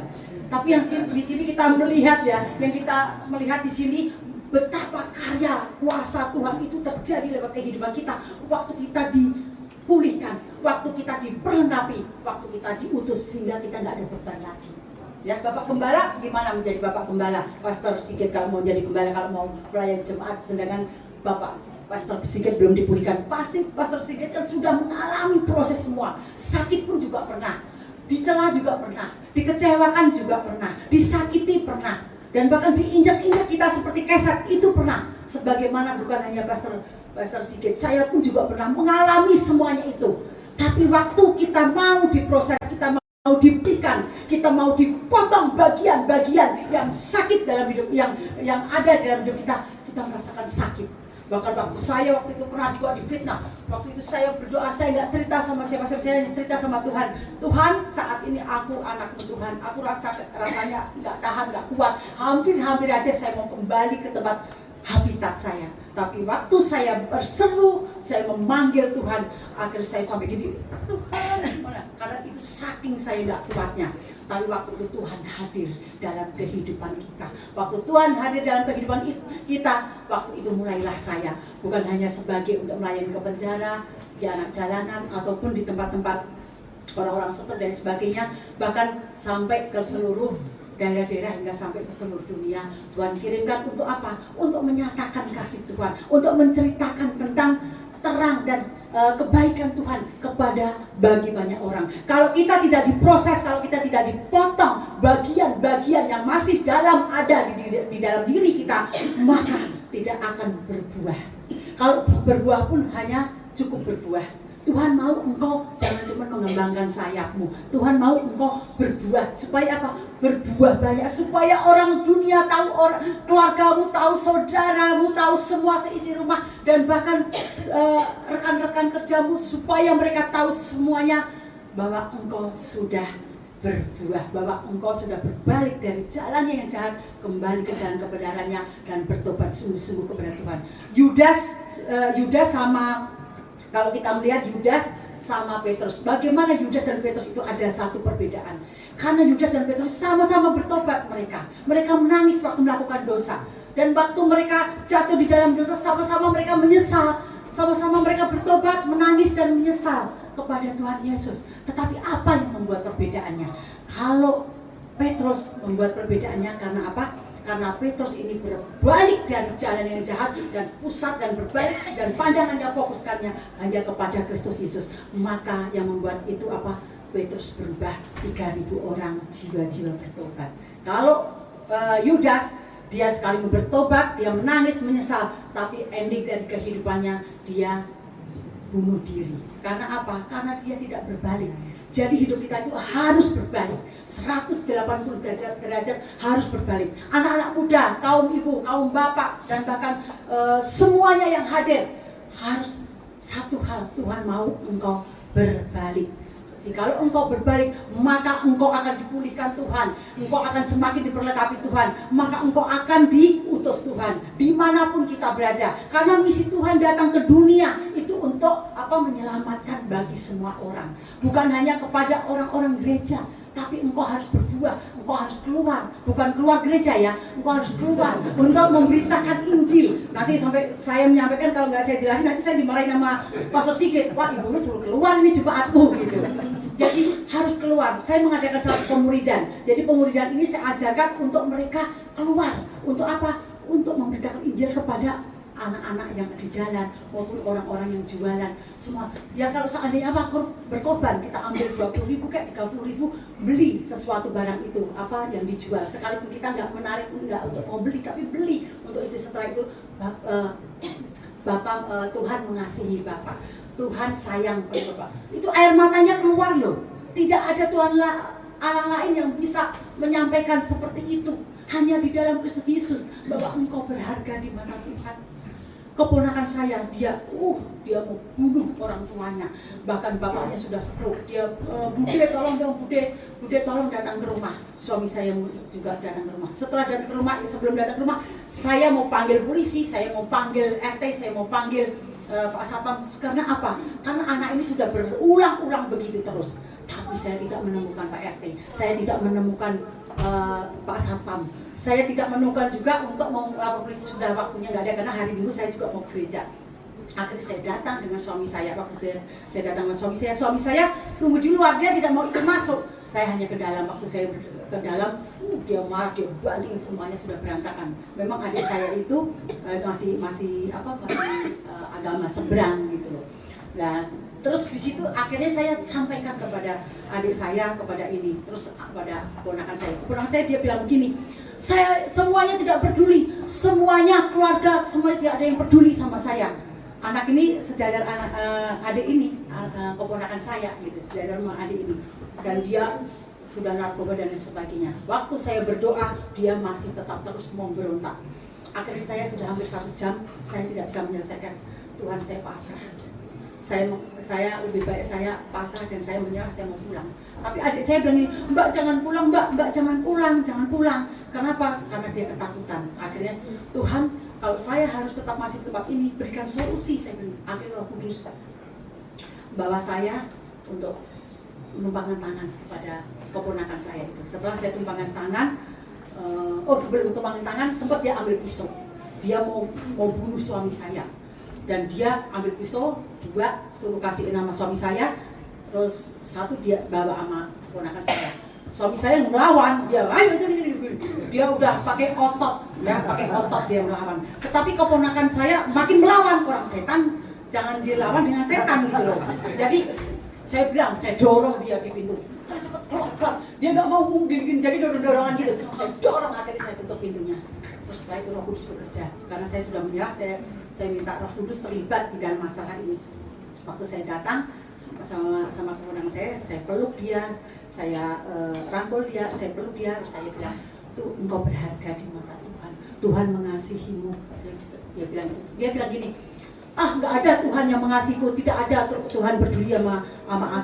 Tapi yang di sini kita melihat ya, yang kita melihat di sini, betapa karya kuasa Tuhan itu terjadi lewat kehidupan kita. Waktu kita dipulihkan, waktu kita diperlengkapi, waktu kita diutus, sehingga kita nggak ada beban lagi. Ya, Bapak Gembala gimana menjadi Bapak Gembala? Pastor Sigit kalau mau jadi gembala, kalau mau melayani jemaat, sedangkan Bapak Pastor Sigit belum dipulihkan, pasti Pastor Sigit kan sudah mengalami proses semua. Sakit pun juga pernah, dicela juga pernah, dikecewakan juga pernah, disakiti pernah, dan bahkan diinjak-injak kita seperti keset itu pernah. Sebagaimana bukan hanya Pastor Sigit, saya pun juga pernah mengalami semuanya itu. Tapi waktu kita mau diproses, kita mau diberikan, kita mau dipotong bagian-bagian yang sakit dalam hidup, yang ada dalam hidup kita merasakan sakit. Bahkan waktu itu pernah juga difitnah. Waktu itu saya berdoa, saya nggak cerita sama siapa-siapa, saya cerita sama Tuhan. Tuhan, saat ini aku anakmu Tuhan, aku rasanya nggak tahan, nggak kuat. Hampir aja saya mau kembali ke tempat habitat saya. Tapi waktu saya berseru, saya memanggil Tuhan, akhirnya saya sampai gini, Tuhan, karena itu saking saya nggak kuatnya. Tapi waktu itu Tuhan hadir dalam kehidupan kita. Waktu Tuhan hadir dalam kehidupan kita, waktu itu mulailah saya, bukan hanya sebagai untuk melayani ke penjara, di anak jalanan, ataupun di tempat-tempat orang-orang setor dan sebagainya, bahkan sampai ke seluruh daerah-daerah hingga sampai ke seluruh dunia. Tuhan kirimkan untuk apa? Untuk menyatakan kasih Tuhan, untuk menceritakan tentang terang dan kebaikan Tuhan kepada bagi banyak orang. Kalau kita tidak diproses, kalau kita tidak dipotong bagian-bagian yang masih ada di dalam diri kita, maka tidak akan berbuah. Kalau berbuah pun hanya cukup berbuah. Tuhan mau engkau jangan cuma mengembangkan sayapmu. Tuhan mau engkau berbuah. Supaya apa? Berbuah banyak. Supaya orang dunia tahu, orang keluargamu tahu, saudaramu tahu, semua seisi rumah, dan bahkan rekan-rekan kerjamu, supaya mereka tahu semuanya bahwa engkau sudah berbuah, bahwa engkau sudah berbalik dari jalannya yang jahat, kembali ke jalan kebenarannya, dan bertobat sungguh-sungguh kepada Tuhan. Yudas sama, kalau kita melihat Yudas sama Petrus. Bagaimana Yudas dan Petrus itu ada satu perbedaan. Karena Yudas dan Petrus sama-sama bertobat mereka. Mereka menangis waktu melakukan dosa. Dan waktu mereka jatuh di dalam dosa, sama-sama mereka menyesal. Sama-sama mereka bertobat, menangis dan menyesal kepada Tuhan Yesus. Tetapi apa yang membuat perbedaannya? Kalau Petrus membuat perbedaannya karena apa? Karena Petrus ini berbalik dari jalan yang jahat dan pusat dan berbalik dan pandangannya fokuskannya hanya kepada Kristus Yesus. Maka yang membuat itu apa? Petrus berubah, 3.000 orang jiwa-jiwa bertobat. Kalau Yudas, dia sekali bertobat, dia menangis, menyesal, tapi ending dari kehidupannya dia bunuh diri. Karena apa? Karena dia tidak berbalik. Jadi hidup kita itu harus berbalik, 180 derajat harus berbalik. Anak-anak muda, kaum ibu, kaum bapak, dan bahkan semuanya yang hadir, harus satu hal, Tuhan mau engkau berbalik. Jikalau engkau berbalik, maka engkau akan dipulihkan Tuhan, engkau akan semakin diperlengkapi Tuhan, maka engkau akan diutus Tuhan dimanapun kita berada. Karena misi Tuhan datang ke dunia itu untuk apa? Menyelamatkan bagi semua orang, bukan hanya kepada orang-orang gereja. Tapi engkau harus berbuah, engkau harus keluar, bukan keluar gereja ya, engkau harus keluar untuk memberitakan Injil. Nanti sampai saya menyampaikan, kalau nggak saya jelasin nanti saya dimarahin sama Pastor Sigit. Wah, ibu lu suruh keluar ini jemaatku gitu. Jadi harus keluar. Saya mengadakan satu pemuridan. Jadi pemuridan ini saya ajarkan untuk mereka keluar. Untuk apa? Untuk memberitakan Injil kepada anak-anak yang di jalan maupun orang-orang yang jualan semua. Ya kalau seandainya apa berkorban, kita ambil 20.000 kayak 30.000 beli sesuatu barang itu apa yang dijual. Sekalipun kita nggak menarik, nggak untuk mau beli, tapi beli untuk itu. Setelah itu Bapak Tuhan mengasihi Bapak, Tuhan sayang pada Bapak. Itu air matanya keluar loh. Tidak ada Tuhan Allah lain yang bisa menyampaikan seperti itu. Hanya di dalam Kristus Yesus. Bahwa engkau berharga di mata Tuhan. Keponakan saya, dia mau bunuh orang tuanya. Bahkan bapaknya sudah stroke. Dia, Bude tolong dong, Bude tolong datang ke rumah. Suami saya juga datang ke rumah. Setelah datang ke rumah, sebelum datang ke rumah, saya mau panggil polisi, saya mau panggil RT, saya mau panggil Pak Satpam. Karena apa? Karena anak ini sudah berulang-ulang begitu terus. Tapi saya tidak menemukan Pak RT, saya tidak menemukan Pak Satpam. Saya tidak menemukan juga untuk mau polisi, sudah waktunya nggak ada karena hari Minggu saya juga mau gereja. Akhirnya saya datang dengan suami saya. Waktu saya datang dengan suami saya tunggu di luar, dia tidak mau ikut masuk. Saya hanya ke dalam. Waktu saya ke dalam, dia marah, dia banting, semuanya sudah berantakan. Memang adik saya itu masih agama seberang gitu loh. Nah, terus di situ akhirnya saya sampaikan kepada adik saya, kepada ini, terus kepada ponakan saya. Ponakan saya dia bilang begini, saya semuanya tidak peduli, semuanya keluarga, semuanya tidak ada yang peduli sama saya. Anak ini sejajar adik ini, keponakan saya gitu, sejajar sama adik ini. Dan dia sudah narkoba dan sebagainya. Waktu saya berdoa, dia masih tetap terus memberontak. Akhirnya saya sudah hampir 1 jam, saya tidak bisa menyelesaikan. Tuhan, saya pasrah. Saya lebih baik saya pasrah dan saya menyerah, saya mau pulang. Tapi adik saya bilang ini, Mbak jangan pulang, Mbak jangan pulang. Kenapa? Karena dia ketakutan. Akhirnya Tuhan, kalau saya harus tetap masih di tempat ini, berikan solusi. Saya bilang, akhirnya Roh Kudus bawa saya untuk menumpangkan tangan kepada keponakan saya itu. Setelah saya tumpangkan tangan, sebelum tumpangkan tangan, sempat dia ambil pisau. Dia mau bunuh suami saya. Dan dia ambil pisau, 2 suruh kasihin nama suami saya, terus 1 dia bawa sama keponakan saya. Suami saya yang melawan, dia ayo dia udah pakai otot, ya pakai otot dia melawan. Tetapi keponakan saya makin melawan, orang setan jangan dilawan dengan setan gitu loh. Jadi saya bilang, saya dorong dia di pintu. Cepet keluar. Dia nggak mau gini-gini, jadi dorongan gitu. Saya dorong, akhirnya saya tutup pintunya. Terus setelah itu Roh Kudus bekerja. Karena saya sudah menyerah, saya minta Roh Kudus terlibat di dalam masalah ini. Waktu saya datang sama keponakan saya peluk dia, saya rangkul dia, saya peluk dia, terus saya bilang, tuh engkau berharga di mata Tuhan. Tuhan mengasihimu. Dia bilang gini, nggak ada Tuhan yang mengasihiku, tidak ada Tuhan peduli sama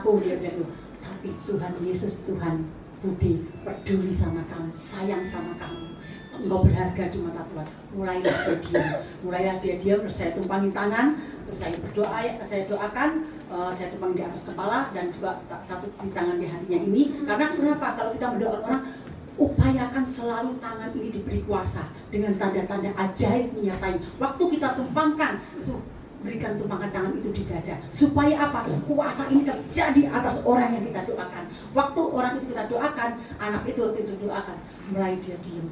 aku, dia bilang itu. Tapi Tuhan Yesus, Tuhan budi, peduli sama kamu, sayang sama kamu. Engkau berharga di mata Tuhan. Mulailah dia diam, terus saya tumpangin tangan, terus saya berdoa, saya doakan, saya tumpangin di atas kepala dan juga satu di tangan di hatinya ini. Karena kenapa? Kalau kita mendoakan orang, upayakan selalu tangan ini diberi kuasa dengan tanda-tanda ajaib menyertai. Waktu kita tumpangkan itu, berikan tumpangan tangan itu di dada, supaya apa? Kuasa ini terjadi atas orang yang kita doakan. Waktu orang itu kita doakan, anak itu waktu itu doakan, mulai dia diam,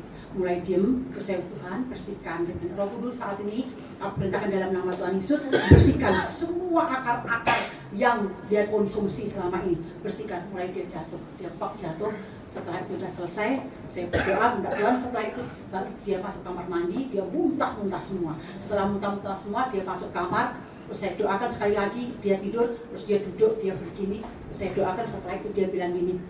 terus saya Tuhan bersihkan dengan Roh Kudus saat ini. Aku perintahkan dalam nama Tuhan Yesus, bersihkan semua akar-akar yang dia konsumsi selama ini, bersihkan. Mulai dia jatuh, dia jatuh. Setelah itu sudah selesai, saya berdoa minta Tuhan. Setelah itu dia masuk kamar mandi, dia muntah-muntah semua. Setelah muntah-muntah semua, dia masuk kamar. Terus saya doakan sekali lagi, dia tidur. Terus dia duduk, dia begini. Terus saya doakan, setelah itu dia bilang gini,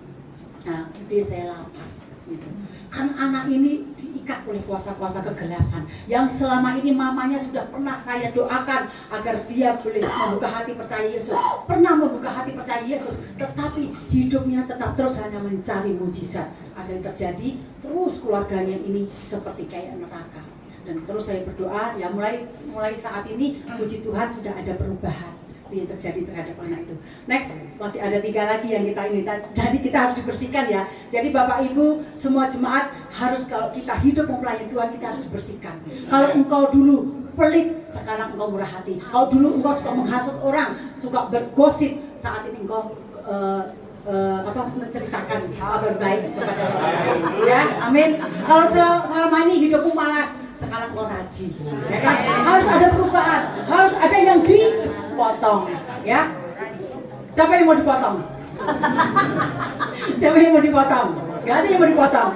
nah, dia saya lapar. Gitu. Kan anak ini diikat oleh kuasa-kuasa kegelapan yang selama ini mamanya sudah pernah saya doakan agar dia boleh membuka hati percaya Yesus, pernah membuka hati percaya Yesus, tetapi hidupnya tetap terus hanya mencari mujizat. Ada yang terjadi, terus keluarganya ini seperti kayak neraka. Dan terus saya berdoa, ya mulai saat ini puji Tuhan sudah ada perubahan yang terjadi terhadap anak itu. Next, masih ada 3 lagi yang kita ini. Tadi kita harus bersihkan ya. Jadi Bapak Ibu, semua jemaat harus, kalau kita hidup melayani Tuhan, kita harus bersihkan. Kalau engkau dulu pelit, sekarang engkau murah hati. Kalau dulu engkau suka menghasut orang, suka bergosip, saat ini engkau menceritakan kabar baik kepada orang lain. Ya, amin. Kalau selama ini hidupmu malas, sekarang engkau rajin. Ya kan? Harus ada perubahan, harus ada yang dipotong, ya. Siapa yang mau dipotong? Siapa yang mau dipotong? Gak ada yang mau dipotong.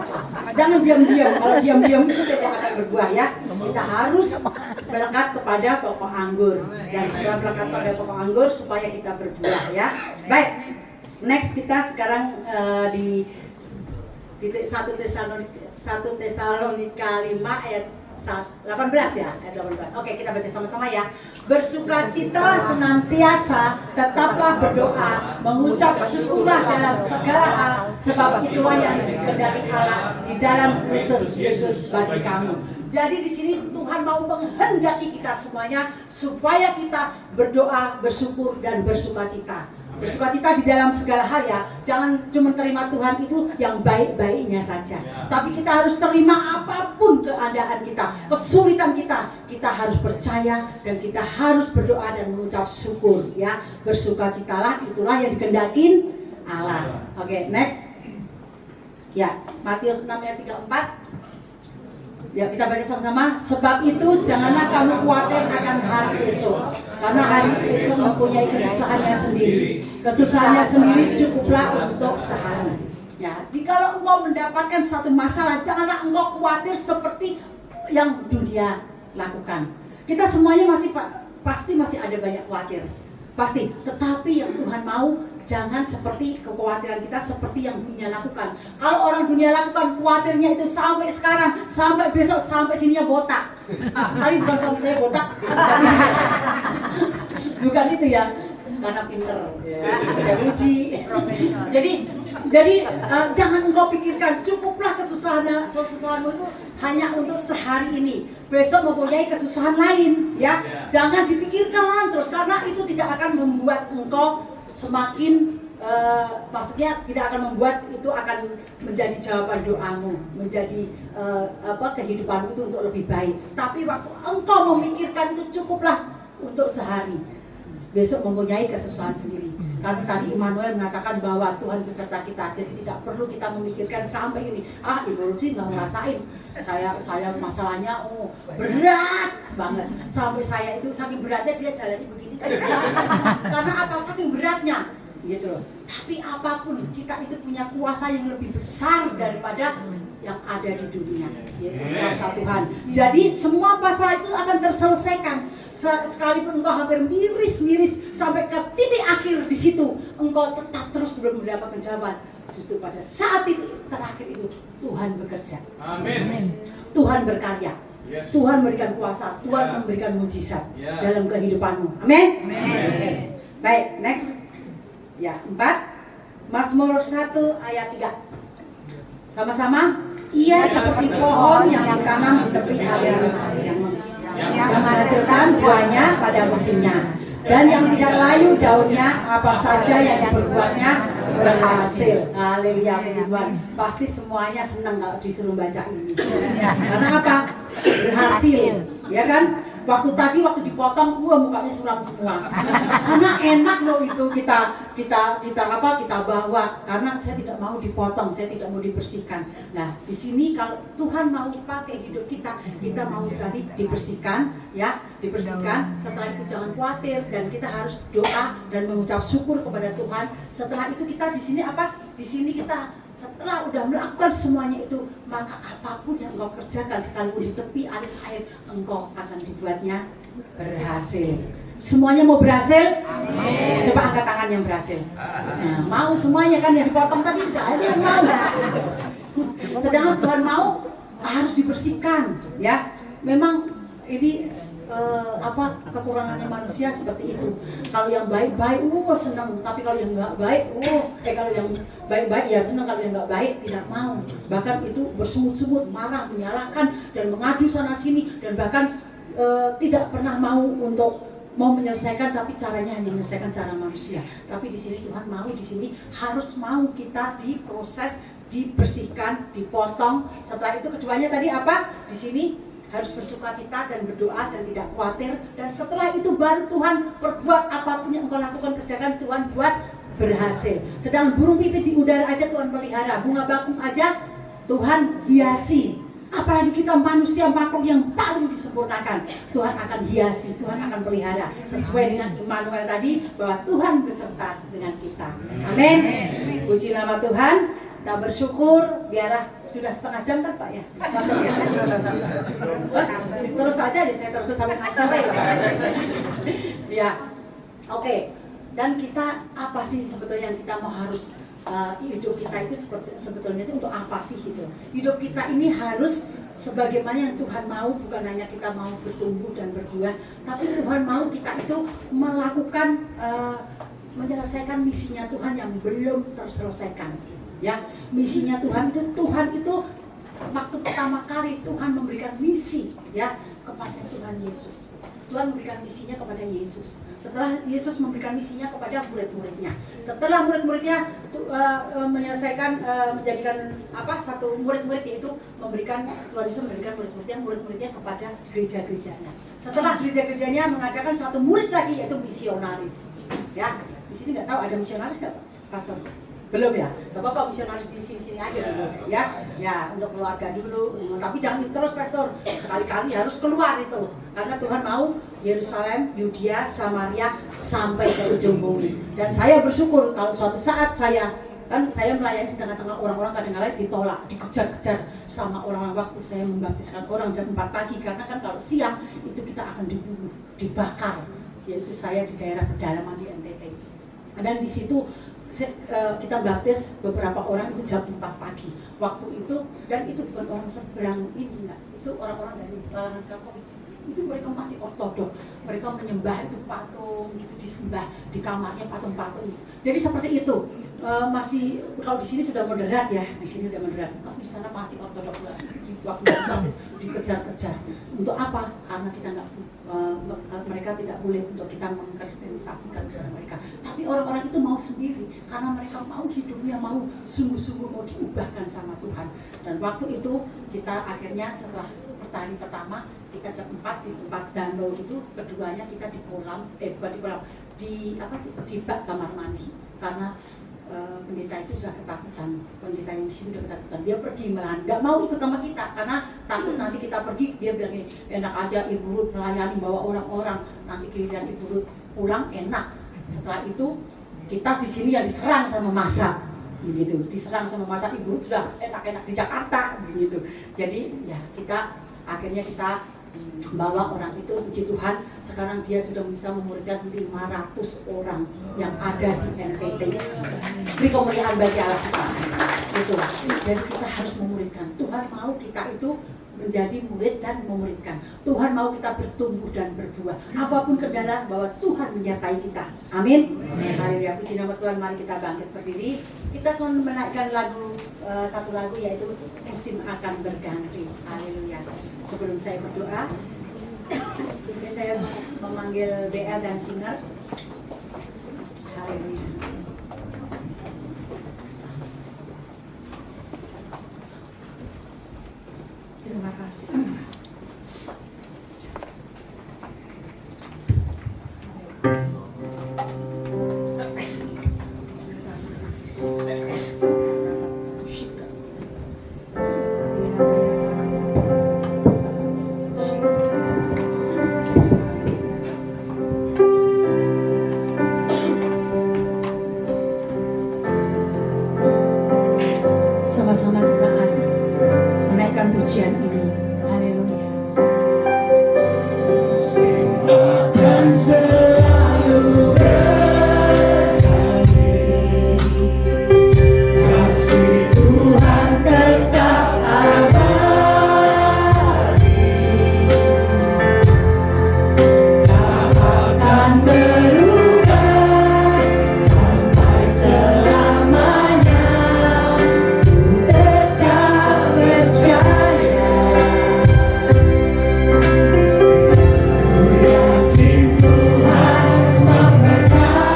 Jangan diam-diam. Kalau diam-diam itu tidak akan berbuah, ya. Kita harus melekat kepada pokok anggur. Dan setelah melekat pada pokok anggur supaya kita berbuah, ya. Baik. Next kita sekarang di 1 Tesalonika 5 ayat 18 ya, ayat 18. Oke, kita baca sama-sama ya. Bersukacita senantiasa, tetaplah berdoa, mengucap syukurlah dalam segala hal, sebab itulah yang dikehendaki Allah di dalam Kristus Yesus bagi kamu. Jadi di sini Tuhan mau menghendaki kita semuanya supaya kita berdoa, bersyukur dan bersukacita. Bersukacita di dalam segala hal, ya. Jangan cuma terima Tuhan itu yang baik-baiknya saja, tapi kita harus terima apapun keadaan kita, kesulitan kita. Kita harus percaya dan kita harus berdoa dan mengucap syukur, ya. Bersukacitalah, itulah yang dikehendakin Allah. Oke, next. Ya, Matius 6 ayat 34. Ya, kita baca sama-sama. Sebab itu janganlah kamu khawatir akan hari esok, karena hari esok mempunyai kesusahannya sendiri. Kesusahannya sendiri cukuplah untuk sehari. Ya, jikalau engkau mendapatkan satu masalah, janganlah engkau khawatir seperti yang dunia lakukan. Kita semuanya pasti masih ada banyak khawatir. Pasti, tetapi yang Tuhan mau, jangan seperti kekhawatiran kita seperti yang dunia lakukan. Kalau orang dunia lakukan, khawatirnya itu sampai sekarang, sampai besok, sampai sininya botak. Tapi bukan sampai saya botak. Bukan itu ya, karena pinter. Saya uji. Jadi jangan engkau pikirkan, cukuplah kesusahanmu itu hanya untuk sehari ini. Besok mempunyai kesusahan lain, ya. Jangan dipikirkan terus, karena itu tidak akan membuat engkau semakin maksudnya tidak akan membuat itu akan menjadi jawaban doamu, menjadi kehidupanmu itu untuk lebih baik. Tapi waktu engkau memikirkan itu, cukuplah untuk sehari, besok mempunyai kesusahan sendiri. Karena tadi Immanuel mengatakan bahwa Tuhan beserta kita, jadi tidak perlu kita memikirkan sampai ini. Ibu Lucy nggak ngerasain, saya masalahnya berat banget, sampai saya itu saking beratnya dia jalannya begini. Karena apa? Saking beratnya, gitu loh. Tapi apapun, kita itu punya kuasa yang lebih besar daripada yang ada di dunia, yaitu kuasa Tuhan. Jadi semua masalah itu akan terselesaikan. Sekalipun engkau hampir miris sampai ke titik akhir di situ, engkau tetap terus belum mendapatkan jawaban. Justru pada saat titik terakhir itu Tuhan bekerja. Amin. Tuhan berkarya. Yes. Tuhan memberikan kuasa, Tuhan memberikan mujizat dalam kehidupanmu. Amin. Okay. Baik, next. Ya, 4. Mazmur 1 ayat 3. Sama-sama. Ia seperti pohon yang ditanam di tepi aliran air yang menghasilkan buahnya pada musimnya, dan yang tidak layu daunnya, apa saja yang berbuatnya berhasil. Haleluya, puji Tuhan. Pasti semuanya senang kalau disuruh baca ini. Karena apa? Berhasil, ya kan? Waktu dipotong, mukanya suram semua. Karena enak loh itu kita bawa. Karena saya tidak mau dipotong, saya tidak mau dibersihkan. Nah, di sini kalau Tuhan mau pakai hidup kita mau tadi dibersihkan, ya, dibersihkan. Setelah itu jangan khawatir dan kita harus doa dan mengucap syukur kepada Tuhan. Setelah itu kita di sini apa? Di sini kita setelah udah melakukan semuanya itu, maka apapun yang engkau kerjakan sekalipun di tepi air, engkau akan dibuatnya berhasil. Semuanya mau berhasil? Amin. Coba angkat tangan yang berhasil. Nah, mau semuanya kan yang dipotong tadi tidak ada yang mau. Sedangkan Tuhan mau harus dibersihkan, ya. Memang ini kekurangannya manusia seperti itu. Kalau yang baik-baik, senang. Tapi kalau yang nggak baik, kalau yang baik-baik ya senang. Kalau yang nggak baik tidak mau. Bahkan itu bersemut-semut, marah, menyalahkan dan mengadu sana sini, dan bahkan tidak pernah mau menyelesaikan, tapi caranya hanya menyelesaikan cara manusia. Tapi di sini Tuhan mau, di sini harus mau kita diproses, dibersihkan, dipotong. Setelah itu keduanya tadi apa? Di sini harus bersukacita dan berdoa dan tidak khawatir, dan setelah itu baru Tuhan perbuat apapun yang engkau lakukan, kerjakan, Tuhan buat berhasil. Sedang burung pipit di udara aja Tuhan pelihara, bunga bakung aja Tuhan hiasi, apalagi kita manusia makhluk yang paling disempurnakan. Tuhan akan hiasi, Tuhan akan pelihara sesuai dengan Immanuel tadi, bahwa Tuhan beserta dengan kita. Amin. Puji nama Tuhan. Kita bersyukur, biarlah sudah setengah jam kan Pak ya? Masuk ya? Terus aja saya terus sampai sore ya. Oke. Dan kita apa sih sebetulnya yang kita mau harus hidup kita itu sebetulnya itu untuk apa sih gitu? Hidup kita ini harus sebagaimana yang Tuhan mau, bukan hanya kita mau bertumbuh dan berbuah, tapi Tuhan mau kita itu melakukan menyelesaikan misinya Tuhan yang belum terselesaikan. Ya, misinya Tuhan itu waktu pertama kali Tuhan memberikan misi, ya, kepada Tuhan Yesus. Tuhan memberikan misinya kepada Yesus. Setelah Yesus memberikan misinya kepada murid-muridnya. Setelah murid-muridnya menyelesaikan menjadikan satu murid-murid, yaitu Tuhan Yesus memberikan murid-muridnya kepada gereja-gerejanya. Setelah gereja-gerejanya mengadakan satu murid lagi, yaitu misionaris. Ya, di sini nggak tahu ada misionaris nggak, Pastor? Belum ya? Gak apa-apa, misionaris di sini aja dulu, ya untuk keluarga dulu. Tapi jangan itu terus, Pastor. Sekali-kali harus keluar itu, karena Tuhan mau Yerusalem, Yudea, Samaria sampai ke ujung bumi. Dan saya bersyukur kalau suatu saat saya melayani di tengah-tengah orang-orang kadang-kadang ditolak, dikejar-kejar sama orang-orang. Waktu saya membaptiskan orang jam 4 pagi, karena kan kalau siang itu kita akan dibunuh, dibakar. Yaitu saya di daerah pedalaman di NTT. Dan di situ kita baptis beberapa orang itu jam 4 pagi waktu itu, dan itu bukan orang seberang ini, enggak. Itu orang-orang dari kampung, itu mereka masih ortodok, mereka menyembah itu patung, gitu disembah di kamarnya patung-patung. Jadi seperti itu. Masih, kalau di sini sudah moderat ya, di sini sudah moderat, tapi di sana masih ortodok. Waktu baptis dikejar-kejar. Untuk apa? Karena kita mereka tidak boleh untuk kita mengkristenisasikan mereka. Tapi orang-orang itu mau sendiri, karena mereka mau hidupnya, mau sungguh-sungguh mau diubahkan sama Tuhan. Dan waktu itu kita akhirnya setelah hari pertama kita jam 4 di tempat danau itu, keduanya kita di kolam, bukan di kolam, di bak kamar mandi, karena pendeta itu sudah ketakutan. Pendeta yang di sini sudah ketakutan, dia pergi malahan, nggak mau ikut sama kita karena takut nanti kita pergi. Dia bilang gini, enak aja Ibu Ruth melayani bawa orang-orang, nanti giliran Ibu Ruth pulang enak. Setelah itu kita di sini yang diserang sama masa, begitu, diserang sama masa. Ibu Ruth sudah enak-enak di Jakarta, begitu. Jadi ya akhirnya kita bawa orang itu, puji Tuhan, sekarang dia sudah bisa memuridkan 500 orang yang ada di NTT. Beri kemuliaan bagi Allah kita. Itu. Jadi kita harus memuridkan. Tuhan mau kita itu menjadi murid dan memuridkan. Tuhan mau kita bertumbuh dan berbuah. Apapun kendala, bahwa Tuhan menyertai kita. Amin. Haleluya. Puji nama Tuhan. Mari kita bangkit berdiri. Kita akan menaikkan lagu satu lagu yaitu musim akan berganti. Haleluya. Sebelum saya berdoa, ini saya memanggil BL dan singer. Haleluya. Terima kasih. Sama-sama jemaat menaikkan pujian ini. Haleluya. Akan selalu berhadir, kasih Tuhan tetap abadi, tak akan berubah sampai selamanya. Tetap percaya, yakin Tuhan memberkati,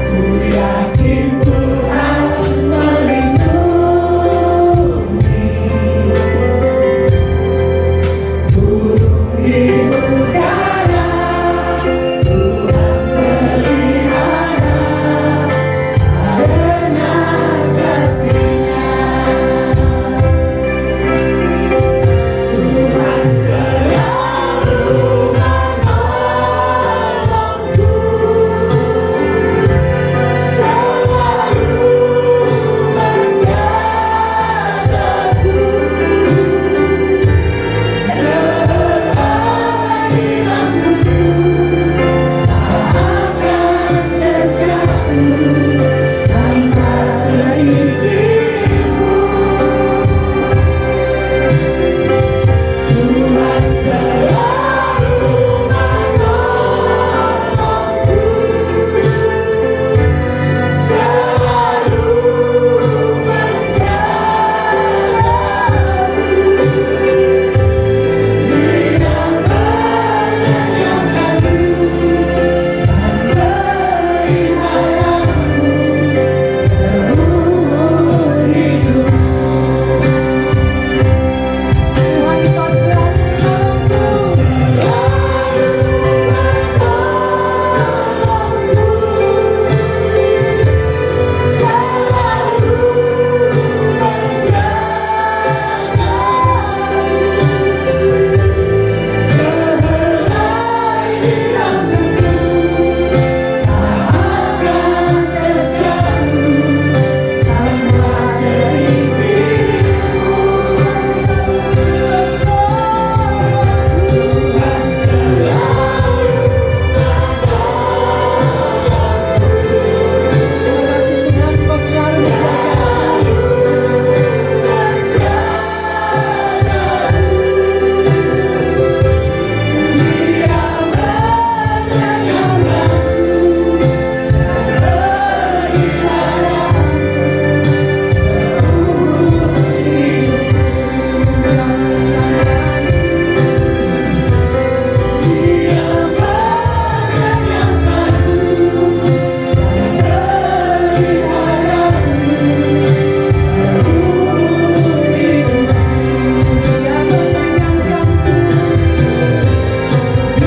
ku yakin Tuhan melindungi, burung di udara Tuhan pelihara karena kasih-Nya. Tuhan selalu menolongku, selalu menjagaku, selama hidupku tak akan terjatuh tanpa seizinku. Tuhan selalu menolongku, selalu menjagaku,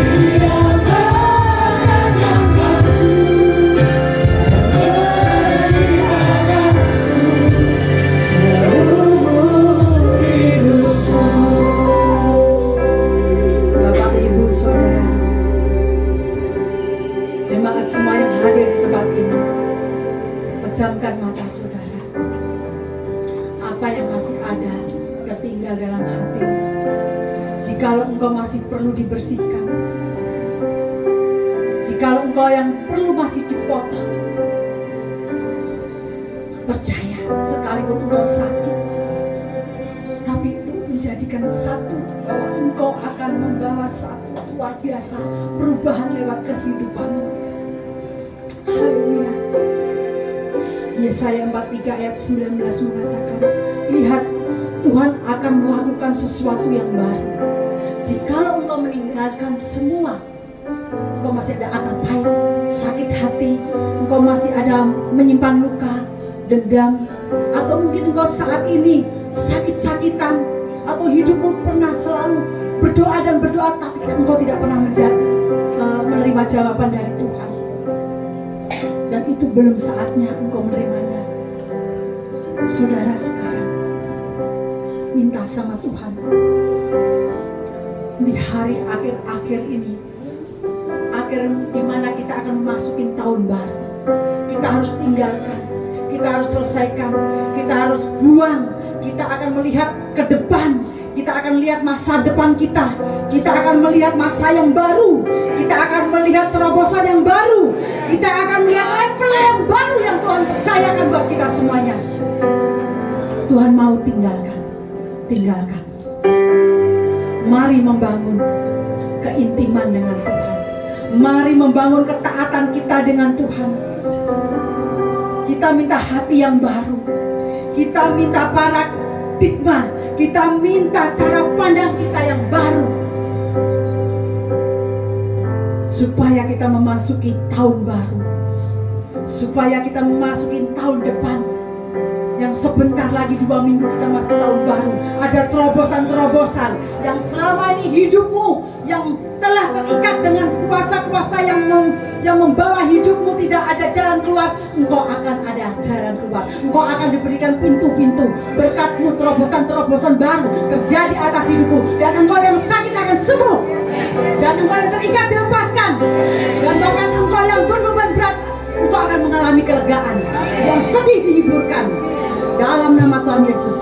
Dia menyenangkanku dan peliharaku seumur hidup. Tuhan Engkau selalu menolongku, Bapak, Ibu, Saudara, jemaat semua yang hadir di tempat ini, pejamkan mata saudara. Apa yang masih ada tertinggal dalam hati, jikalau engkau masih perlu dibersihkan, jikalau engkau yang perlu masih dipotong, percaya sekalipun engkau sakit, tapi itu menjadikan satu bahwa engkau akan membawa satu luar biasa perubahan lewat kehidupanmu. Haleluya. Yesaya 43 ayat 19 mengatakan, lihat, Tuhan akan melakukan sesuatu yang baru. Jikalau engkau meninggalkan semua, engkau masih ada akar pahit, sakit hati, engkau masih ada menyimpan luka, dendam, atau mungkin engkau saat ini sakit-sakitan, atau hidupmu pernah selalu berdoa dan berdoa tapi engkau tidak pernah menerima jawaban dari Tuhan, dan itu belum saatnya engkau menerimanya. Saudara, sekarang minta sama Tuhan di hari akhir-akhir ini, akhir dimana kita akan memasuki tahun baru. Kita harus tinggalkan, kita harus selesaikan, kita harus buang. Kita akan melihat ke depan, kita akan lihat masa depan kita, kita akan melihat masa yang baru, kita akan melihat terobosan yang baru, kita akan melihat level yang baru yang Tuhan percayakan buat kita semuanya. Tuhan mau tinggalkan. Mari membangun keintiman dengan Tuhan. Mari membangun ketaatan kita dengan Tuhan. Kita minta hati yang baru. Kita minta paradigma. Kita minta cara pandang kita yang baru. Supaya kita memasuki tahun baru. Supaya kita memasuki tahun depan. Yang sebentar lagi 2 minggu kita masuk tahun baru. Ada terobosan-terobosan yang selama ini hidupmu yang telah terikat dengan kuasa-kuasa yang membawa hidupmu tidak ada jalan keluar. Engkau akan ada jalan keluar. Engkau akan diberikan pintu-pintu berkatmu, terobosan-terobosan baru terjadi atas hidupmu. Dan engkau yang sakit akan sembuh. Dan engkau yang terikat dilepaskan. Dan bahkan engkau yang berbeban berat, engkau akan mengalami kelegaan. Yang sedih dihiburkan. Dalam nama Tuhan Yesus.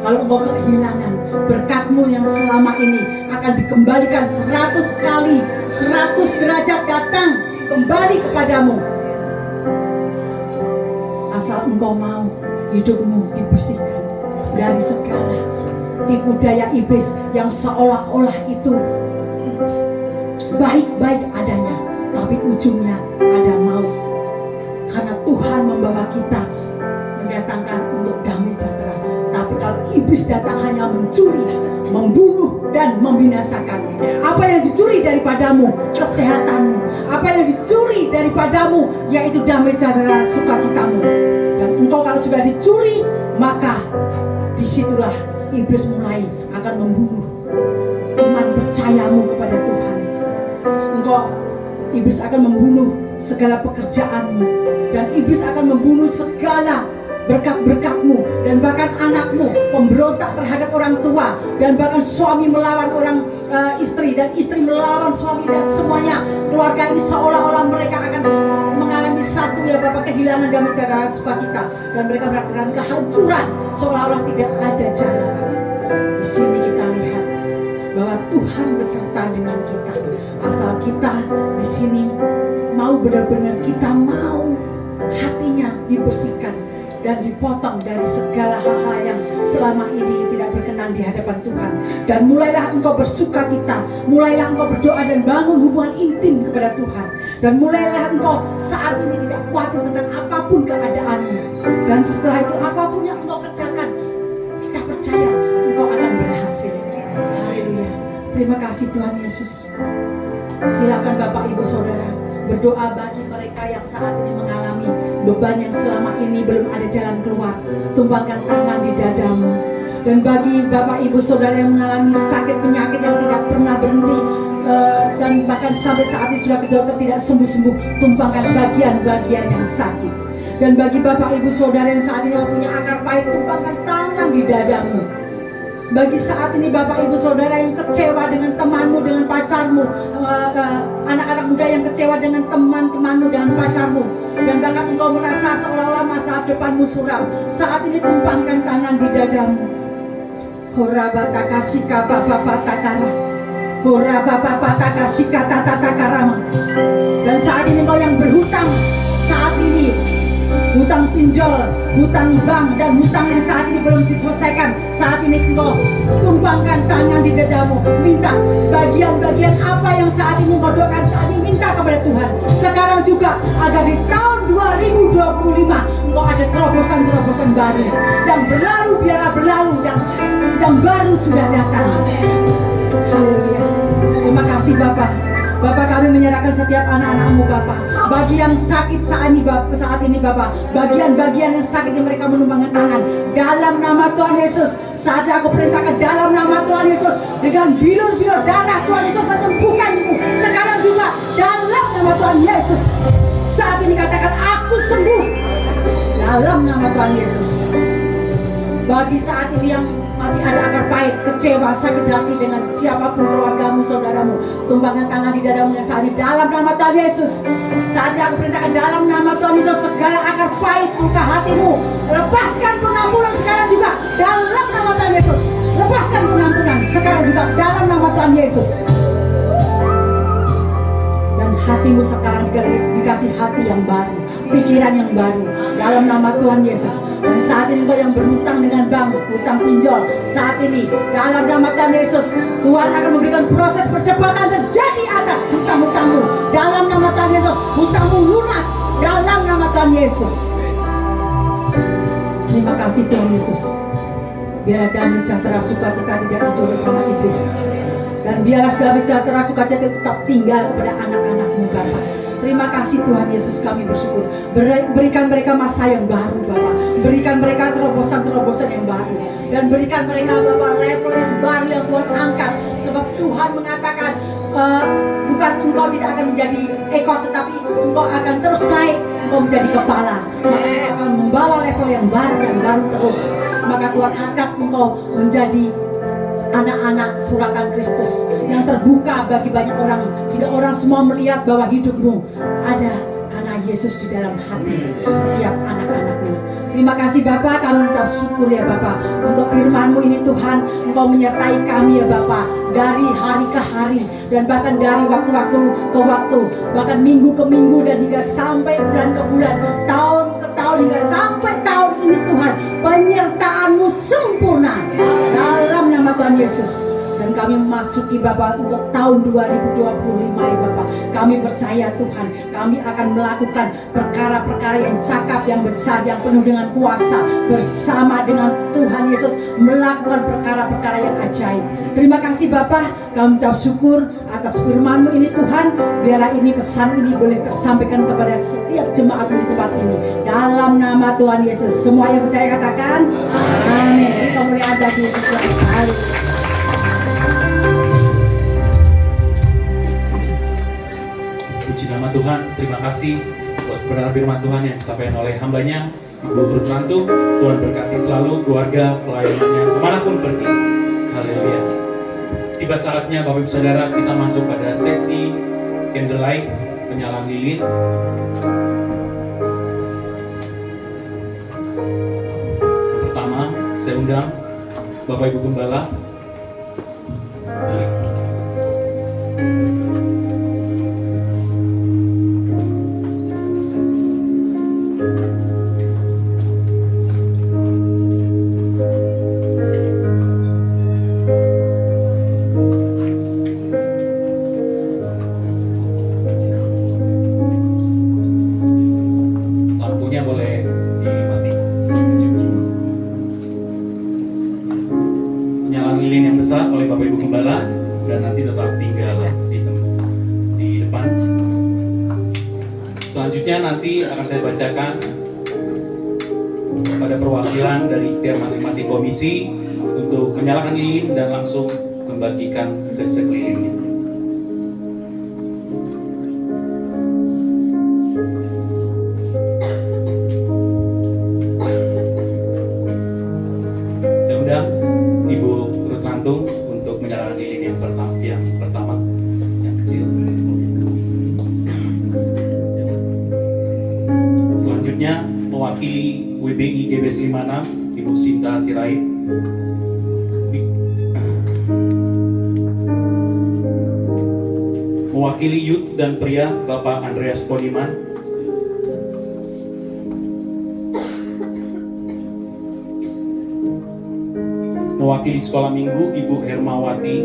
Kalau engkau kehilangan berkatmu yang selama ini akan dikembalikan 100 kali, 100 derajat datang kembali kepadamu. Asal engkau mau hidupmu dibersihkan dari segala tipu daya iblis yang seolah-olah itu baik-baik adanya, tapi ujungnya ada maut. Karena Tuhan membawa kita mendatangkan untuk damai sejahtera. Tapi kalau iblis datang hanya mencuri, membunuh, dan membinasakan. Apa yang dicuri daripadamu? Kesehatanmu. Apa yang dicuri daripadamu? Yaitu damai sejahtera, sukacitamu. Dan engkau kalau sudah dicuri, maka disitulah iblis mulai akan membunuh iman percayamu kepada Tuhan. Iblis akan membunuh segala pekerjaanmu, dan iblis akan membunuh segala berkat-berkatmu, dan bahkan anakmu pemberontak terhadap orang tua, dan bahkan suami melawan istri, dan istri melawan suami, dan semuanya keluarga ini seolah-olah mereka akan mengalami satu kehilangan damai sejahtera sukacita, dan mereka merasakan kehancuran seolah-olah tidak ada jalan. Di sini kita lihat bahwa Tuhan beserta dengan kita, asal kita di sini mau benar-benar, kita mau hatinya dibersihkan dan dipotong dari segala hal-hal yang selama ini tidak berkenan di hadapan Tuhan. Dan mulailah engkau bersukacita, mulailah engkau berdoa dan bangun hubungan intim kepada Tuhan. Dan mulailah engkau saat ini tidak khawatir tentang apapun keadaanmu. Dan setelah itu apapun yang engkau kerjakan, kita percaya engkau akan berhasil. Haleluya. Terima kasih Tuhan Yesus. Silakan Bapak Ibu Saudara berdoa bagi mereka yang saat ini mengalami beban yang selama ini belum ada jalan keluar. Tumpangkan tangan di dadamu. Dan bagi Bapak Ibu Saudara yang mengalami sakit penyakit yang tidak pernah berhenti, dan bahkan sampai saat ini sudah ke dokter tidak sembuh-sembuh, tumpangkan bagian-bagian yang sakit. Dan bagi Bapak Ibu Saudara yang saat ini punya akar pahit, tumpangkan tangan di dadamu. Bagi saat ini Bapak Ibu Saudara yang kecewa dengan temanmu, dengan pacarmu, anak-anak muda yang kecewa dengan teman-temanmu, dengan pacarmu, dan bahkan engkau merasa seolah-olah masa depanmu suram, saat ini tumpangkan tangan di dadamu. Horabatakasika babapatakara, horabapapatakasika tatakarama. Dan saat ini engkau yang berhutang, saat ini hutang pinjol, hutang bank, dan hutang yang saat ini belum diselesaikan. Saat ini Engkau tumpangkan tangan di dadamu, minta bagian-bagian apa yang saat ini Engkau doakan, saat ini minta kepada Tuhan. Sekarang juga agar di tahun 2025 Engkau ada terobosan-terobosan baru. Yang berlalu biarlah berlalu, yang baru sudah datang. Haleluya. Terima kasih Bapak. Bapak, kami menyerahkan setiap anak-anak-Mu Bapak. Bagi yang sakit saat ini Bapak, bagian-bagian yang sakit yang mereka menumbangkan tangan, dalam nama Tuhan Yesus, saat aku perintahkan dalam nama Tuhan Yesus, dengan bilur-bilur darah Tuhan Yesus menyembuhkanmu. Sekarang juga dalam nama Tuhan Yesus, saat ini katakan aku sembuh dalam nama Tuhan Yesus. Bagi saat ini yang masih ada akar pahit, kecewa, sakit hati dengan siapapun keluargamu, saudaramu, tumbangkan tangan di dadamu dan saat ini dalam nama Tuhan Yesus. Saat ini aku perintahkan dalam nama Tuhan Yesus, segala akar pahit luka hatimu, lepaskan pengampunan sekarang juga dalam nama Tuhan Yesus. Lepaskan pengampunan sekarang juga dalam nama Tuhan Yesus. Dan hatimu sekarang dikasih hati yang baru, pikiran yang baru dalam nama Tuhan Yesus. Dan saat ini Engkau yang berhutang dengan bank, hutang pinjol, saat ini dalam nama Tuhan Yesus, Tuhan akan memberikan proses percepatan terjadi atas hutang-hutangmu. Dalam nama Tuhan Yesus, hutangmu lunas dalam nama Tuhan Yesus. Terima kasih Tuhan Yesus. Biarlah damai sejahtera sukacita tidak dicuri sama iblis. Dan biarlah damai sejahtera sukacita tetap tinggal kepada anak-anak-Mu Bapa. Terima kasih Tuhan Yesus, kami bersyukur. Berikan mereka masa yang baru Bapak. Berikan mereka terobosan-terobosan yang baru. Dan berikan mereka Bapak level yang baru yang Tuhan angkat. Sebab Tuhan mengatakan bukan engkau tidak akan menjadi ekor, tetapi engkau akan terus naik. Engkau menjadi kepala. Maka engkau akan membawa level yang baru dan baru terus. Maka Tuhan angkat engkau menjadi anak-anak suratan Kristus yang terbuka bagi banyak orang, sehingga orang semua melihat bahwa hidupmu ada karena Yesus di dalam hati setiap anak-anakmu. Terima kasih Bapak, kami mengucap syukur ya Bapak untuk firman-Mu ini Tuhan. Engkau menyertai kami ya Bapak dari hari ke hari dan bahkan dari waktu-waktu ke waktu, bahkan minggu ke minggu dan hingga sampai bulan ke bulan, tahun ke tahun, hingga sampai tahun ini Tuhan. Penyertaan-Mu sempurna dalam nama Tuhan Yesus. Dan kami memasuki Bapak untuk tahun 2025 ya Bapak. Kami percaya Tuhan, kami akan melakukan perkara-perkara yang cakap, yang besar, yang penuh dengan kuasa, bersama dengan Tuhan Yesus melakukan perkara-perkara yang ajaib. Terima kasih Bapak, kami ucap syukur atas firman-Mu ini Tuhan. Biarlah ini pesan ini boleh tersampaikan kepada setiap jemaat di tempat ini. Dalam nama Tuhan Yesus, semua yang percaya katakan amin. Jadi kamu boleh ada di sekali. Puji nama Tuhan, terima kasih buat kebenaran firman Tuhan yang disampaikan oleh hambanya Ibu Ruth Lantung. Tuhan berkati selalu keluarga, pelayanannya kemanapun pergi. Haleluya. Tiba saatnya Bapak Ibu Saudara, kita masuk pada sesi candlelight, penyalaan lilin. Yang pertama, saya undang Bapak Ibu Gembala. Selanjutnya nanti akan saya bacakan pada perwakilan dari setiap masing-masing komisi untuk menyalakan lilin dan langsung membagikan ke sekelilingnya. Saya undang Ibu Ruth Lantung untuk menyalakan lilin yang pertama, yang kecil. Selanjutnya mewakili WBI GBS 56 Ibu Sinta Sirait. Mewakili Youth dan Pria Bapak Andreas Podiman. Mewakili sekolah minggu, Ibu Hermawati.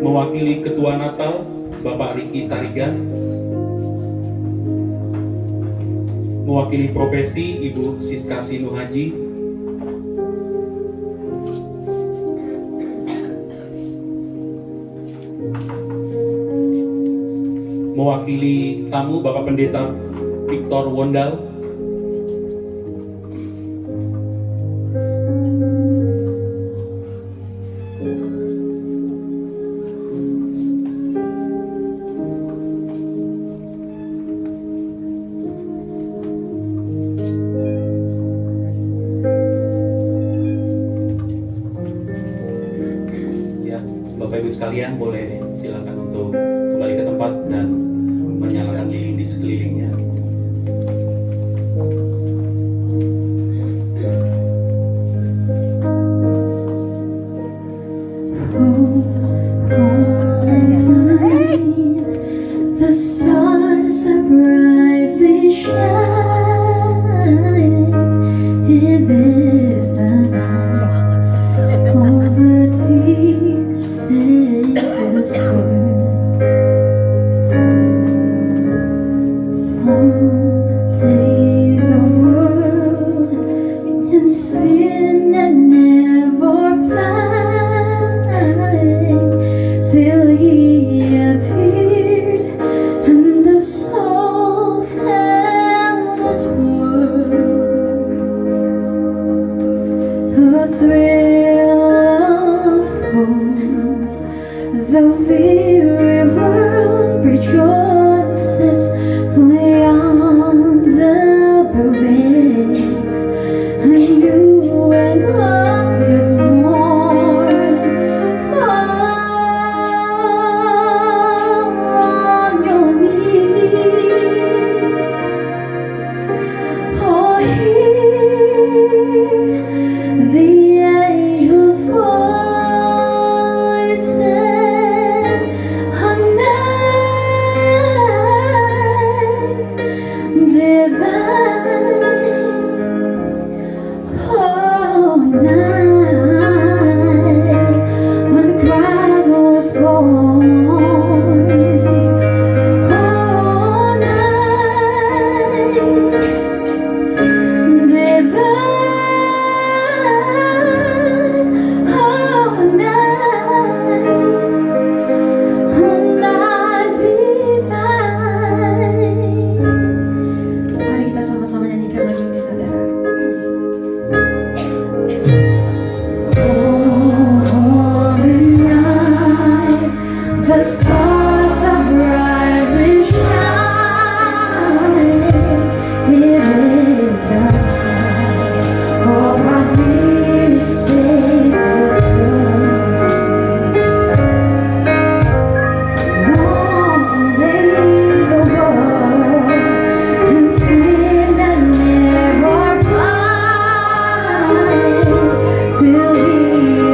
Mewakili Ketua Natal, Bapak Riki Tarigan. Mewakili profesi, Ibu Siska Sinuhaji. Mewakili tamu, Bapak Pendeta Victor Wondal. Ya, Bapak Ibu sekalian, boleh silakan untuk kembali ke tempat dan menyalakan lilin di sekelilingnya. The stars that brightly shine in this night over deep sacred storm. Lay the world in sin and never flying till He appeared and the soul felt this world. A thrill of hope, the weary world rejoices, for yonder breaks a new and glorious morn. Fall on your knees, oh, hear the angels' voices, a night divine, oh, night when Christ was born, oh, night divine, oh, night divine. Mari kita sama-sama nyanyikan lagu ini, saudara. Holy night, the stars are brightly shining. It is the night of our dear Savior's birth. Long lay the world in sin and never blind till He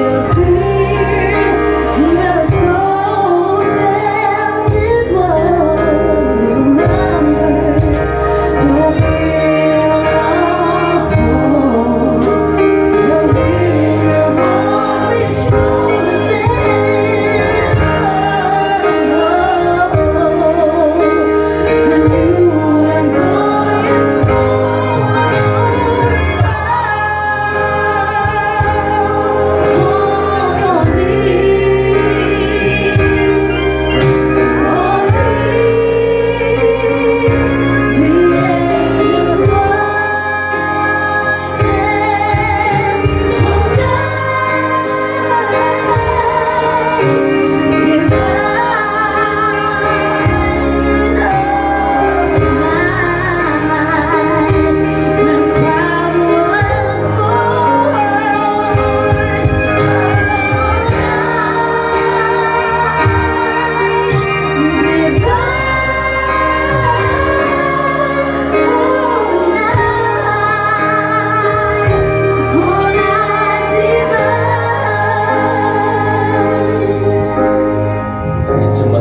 appeared and the soul felt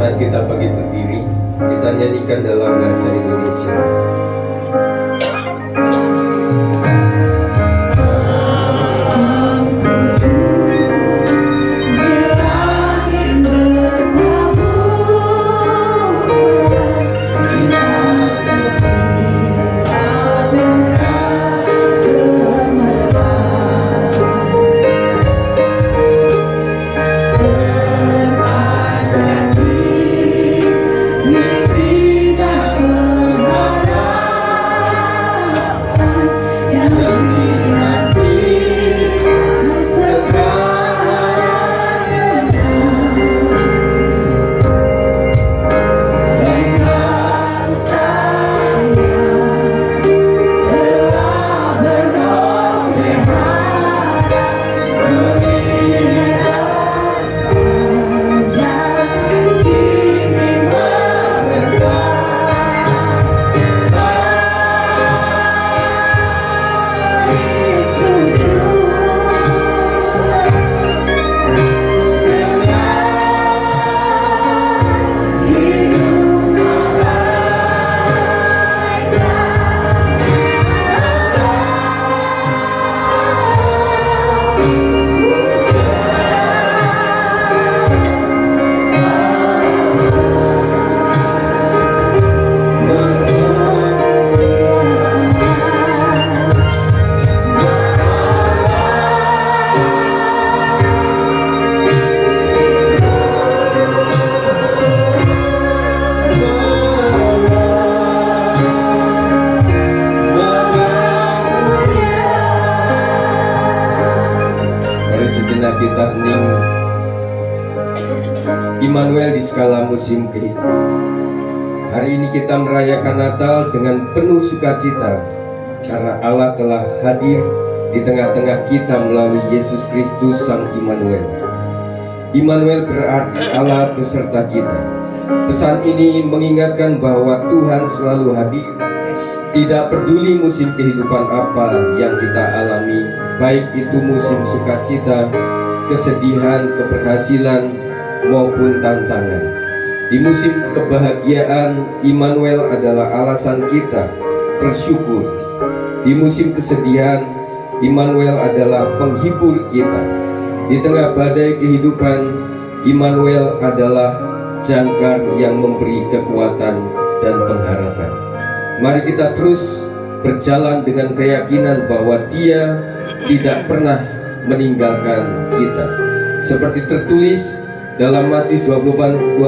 saat kita bangkit berdiri, kita nyanyikan dalam bahasa Indonesia. Kita hening Immanuel di skala musim kehidupan. Hari ini kita merayakan Natal dengan penuh sukacita karena Allah telah hadir di tengah-tengah kita melalui Yesus Kristus Sang Immanuel. Immanuel berarti Allah beserta kita. Pesan ini mengingatkan bahwa Tuhan selalu hadir. Tidak peduli musim kehidupan apa yang kita alami, baik itu musim sukacita, kesedihan, keberhasilan, maupun tantangan. Di musim kebahagiaan, Immanuel adalah alasan kita bersyukur. Di musim kesedihan, Immanuel adalah penghibur kita. Di tengah badai kehidupan, Immanuel adalah jangkar yang memberi kekuatan dan pengharapan. Mari kita terus berjalan dengan keyakinan bahwa Dia tidak pernah meninggalkan kita. Seperti tertulis dalam Matius 28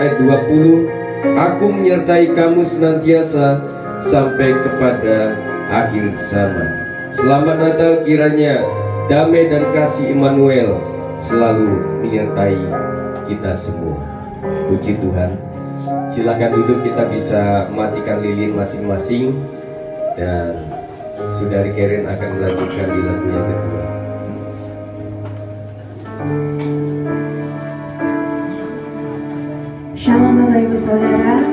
ayat 20, Aku menyertai kamu senantiasa sampai kepada akhir zaman. Selamat Natal, kiranya damai dan kasih Immanuel selalu menyertai kita semua. Puji Tuhan. Silakan duduk, kita bisa matikan lilin masing-masing, dan Saudari Karen akan melanjutkan di lagu yang kedua. Shalom Bapak Ibu Saudara.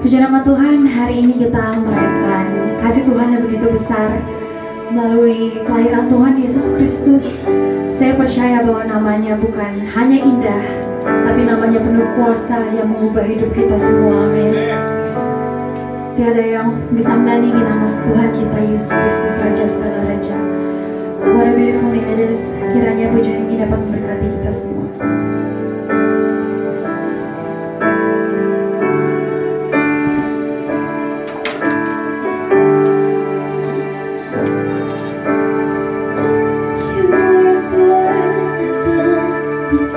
Puji nama Tuhan, hari ini kita merayakan kasih Tuhan yang begitu besar melalui kelahiran Tuhan Yesus Kristus. Saya percaya bahwa namanya bukan hanya indah, tapi namanya penuh kuasa yang mengubah hidup kita semua. Amin. Tiada yang bisa menandingi nama Tuhan kita Yesus Kristus, Raja segala Raja. What a beautiful name it is. Kiranya pujian ini dapat memberkati kita semua.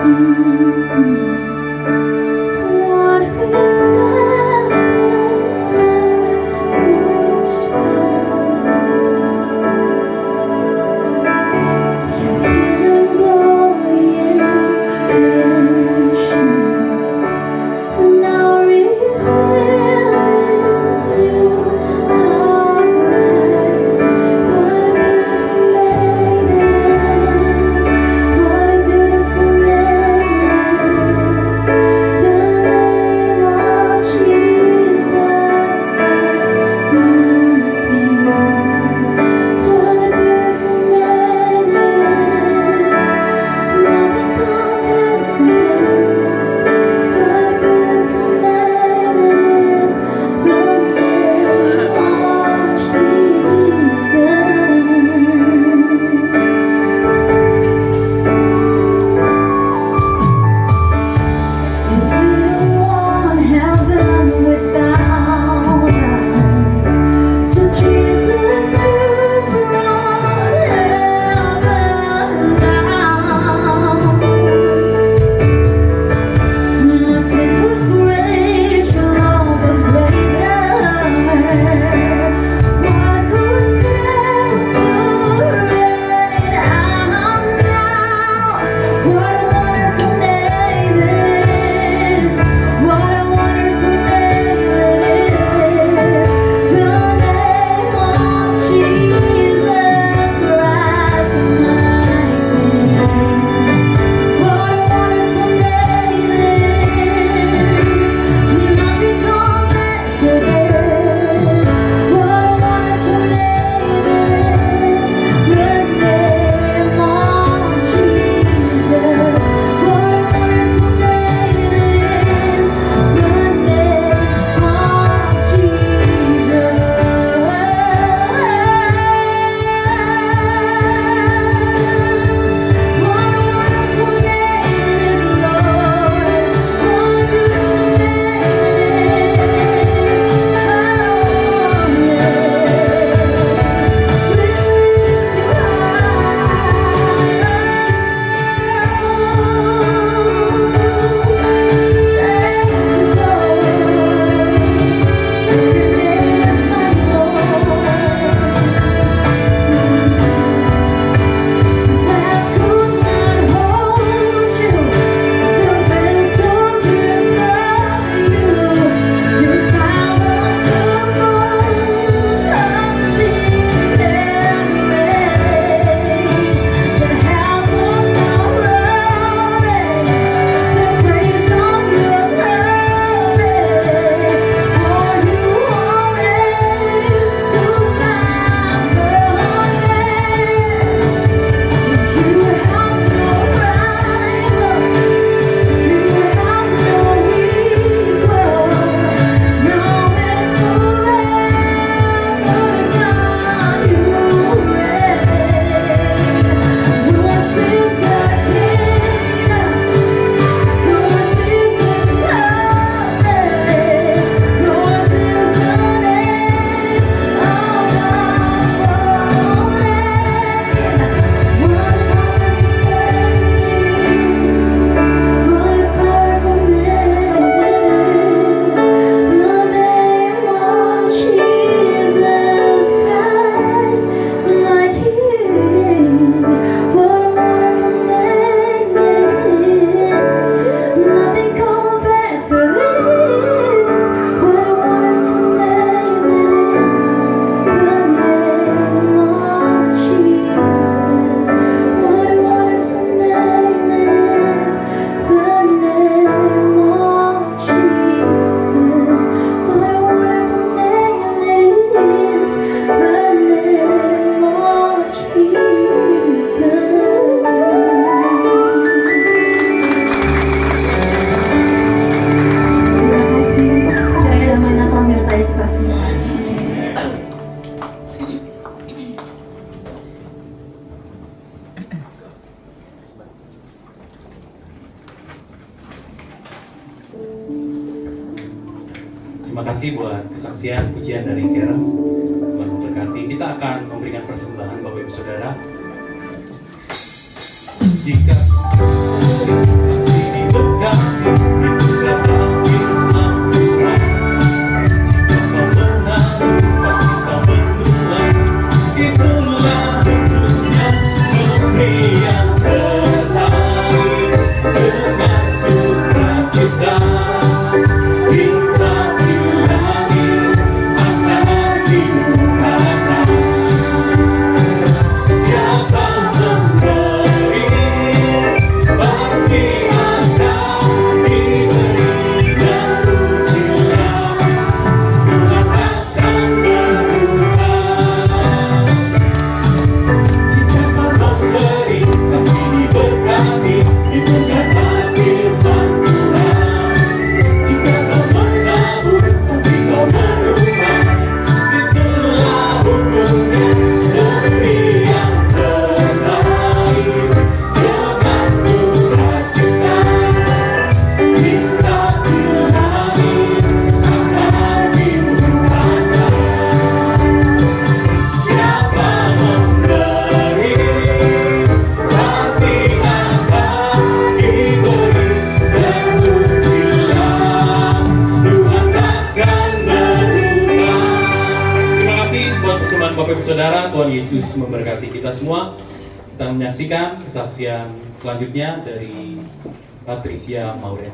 Glory Terima kasih buat kesaksian pujian dari Karen. Tuhan memberkati. Kita akan memberikan persembahan Bapak Ibu Saudara. Jika pasti diberkati, itu kata firman Tuhan. Jika kau menang, pasti kau menang. Itulah hukumnya, negeri yang terlahir dengan sukacita. Kita dilahir akan dibukakan. Siapa memberi, pasti akan diberi dan pujian. Tuhan akan berdoa. Jika kau memberi, pasti diberkati. Itu kata firman Tuhan. Jika kau menabur, pasti kau menuai. Itulah hukumnya, negeri yang terlahir dengan sukacita. Kita dilahir akan dimuliakan. Siapa memberi, pasti akan diberi dan pujian. Tuhan akan berdoa. Terima kasih buat persembahan Bapak Ibu Saudara. Tuhan Yesus memberkati kita semua. Kita menyaksikan kesaksian selanjutnya dari Patricia Maureen.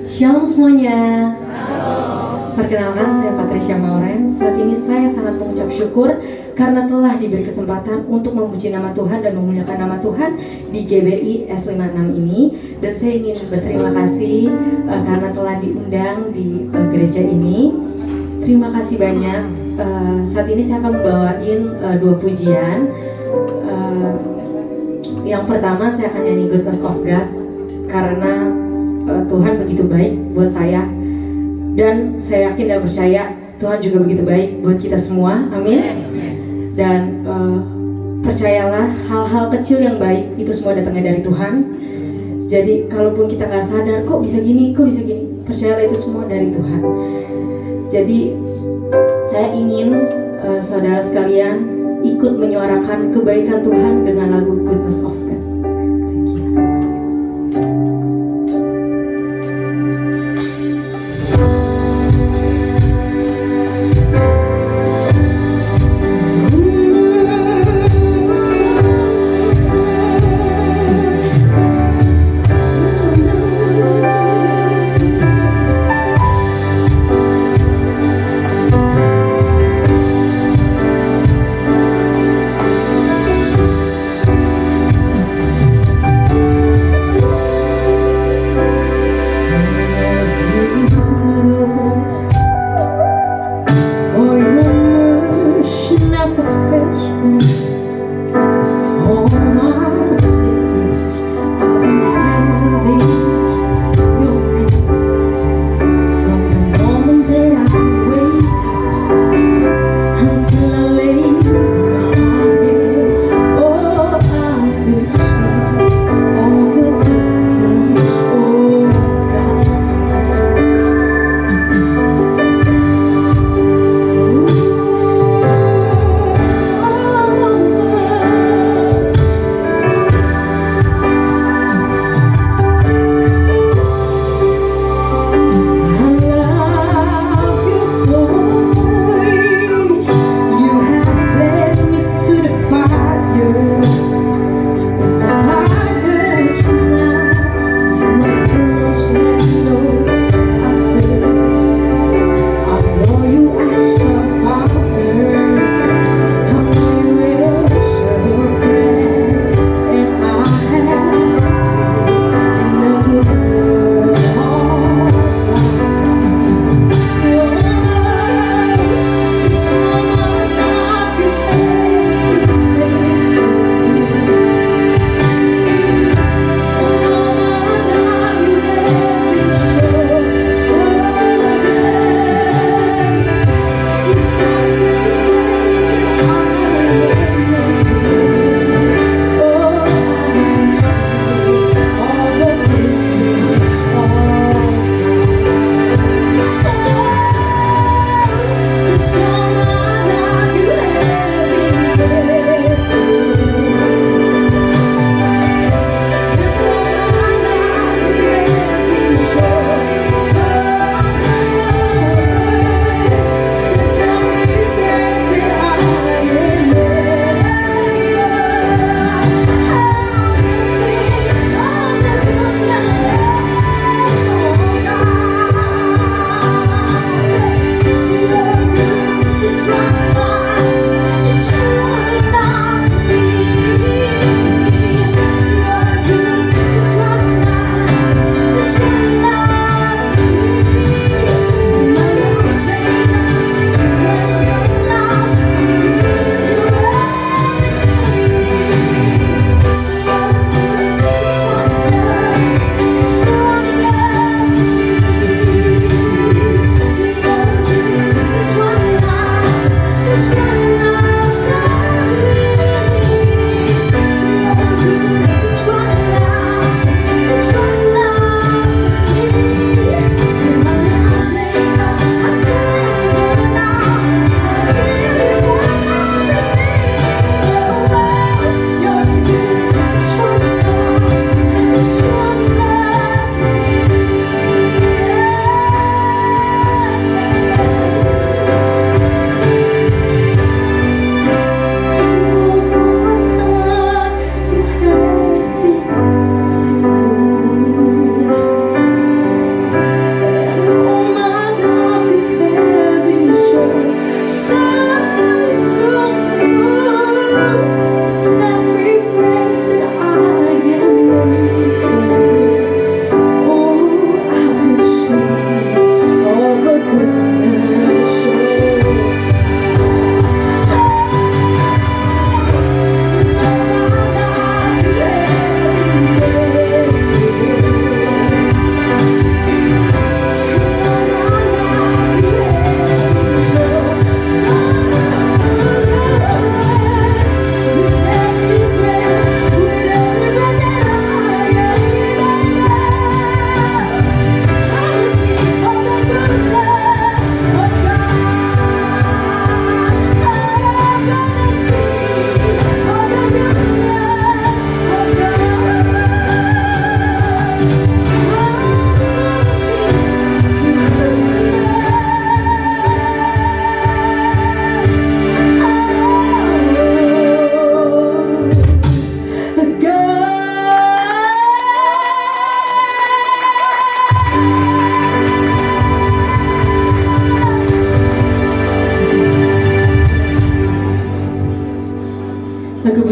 Shalom semuanya. Perkenalkan, saya Patricia Maureen. Saat ini saya sangat mengucap syukur karena telah diberi kesempatan untuk memuji nama Tuhan dan memuliakan nama Tuhan di GBI S56 ini. Dan saya ingin berterima kasih karena telah diundang di gereja ini. Terima kasih banyak. Saat ini saya akan membawain 2 pujian. Yang pertama saya akan nyanyi Goodness of God karena Tuhan begitu baik buat saya, dan saya yakin dan percaya Tuhan juga begitu baik buat kita semua, amin. Dan percayalah, hal-hal kecil yang baik itu semua datangnya dari Tuhan. Jadi kalaupun kita nggak sadar, kok bisa gini, percayalah itu semua dari Tuhan. Jadi saya ingin saudara sekalian ikut menyuarakan kebaikan Tuhan dengan lagu Goodness of God.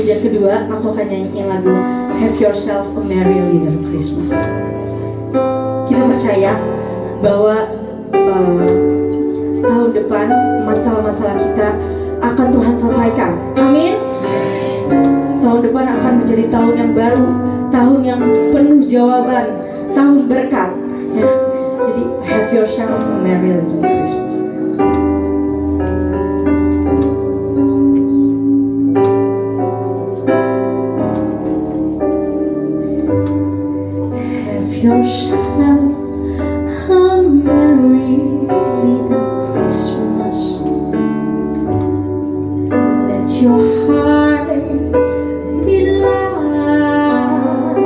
pujian kedua, aku akan nyanyiin lagu Have Yourself a Merry Little Christmas. Kita percaya bahwa tahun depan masalah-masalah kita akan Tuhan selesaikan. Amin. Tahun depan akan menjadi tahun yang baru, tahun yang penuh jawaban, tahun berkat. Ya. Jadi have yourself a merry little Christmas. Have yourself a merry little Christmas. Let your heart be light.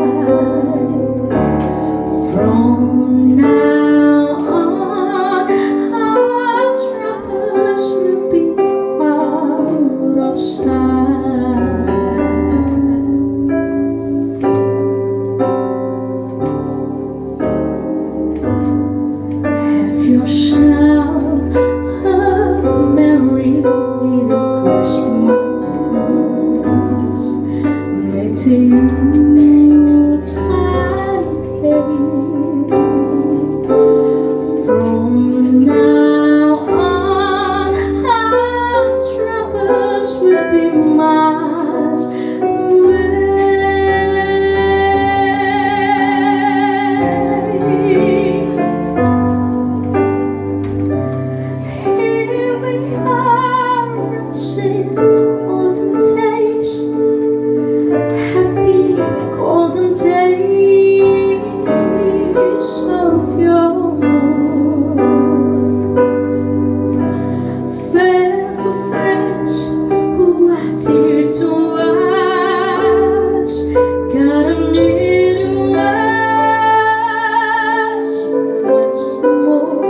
From now on, our troubles will be out of sight. Have yourself a merry little Christmas. May to you find from now on, our troubles will be miles away. Here we are, dancing golden days, happy golden days of yore. Faithful friends who are dear to us, God near to us once more.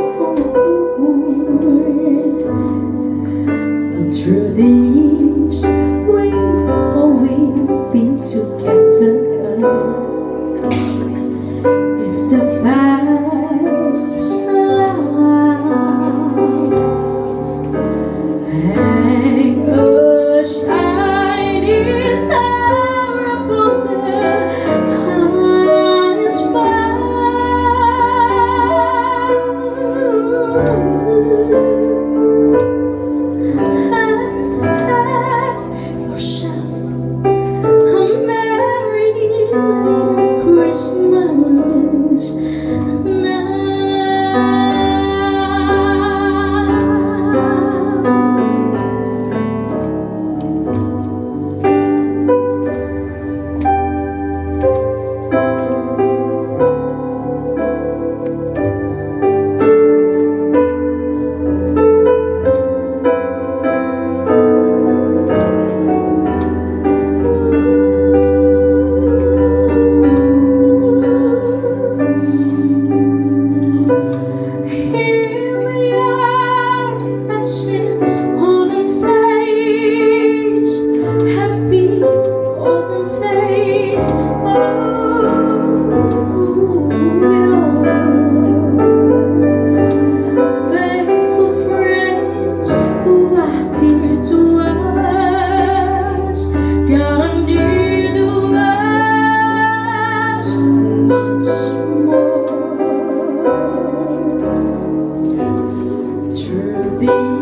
Through the years, we've always been together. If the facts allow, hang a shining star upon the highest bough. Yourself a merry little Christmas now. Here we are, dancing golden days, happy golden days. Faithful friends who are dear to us, God near to us once more. Through the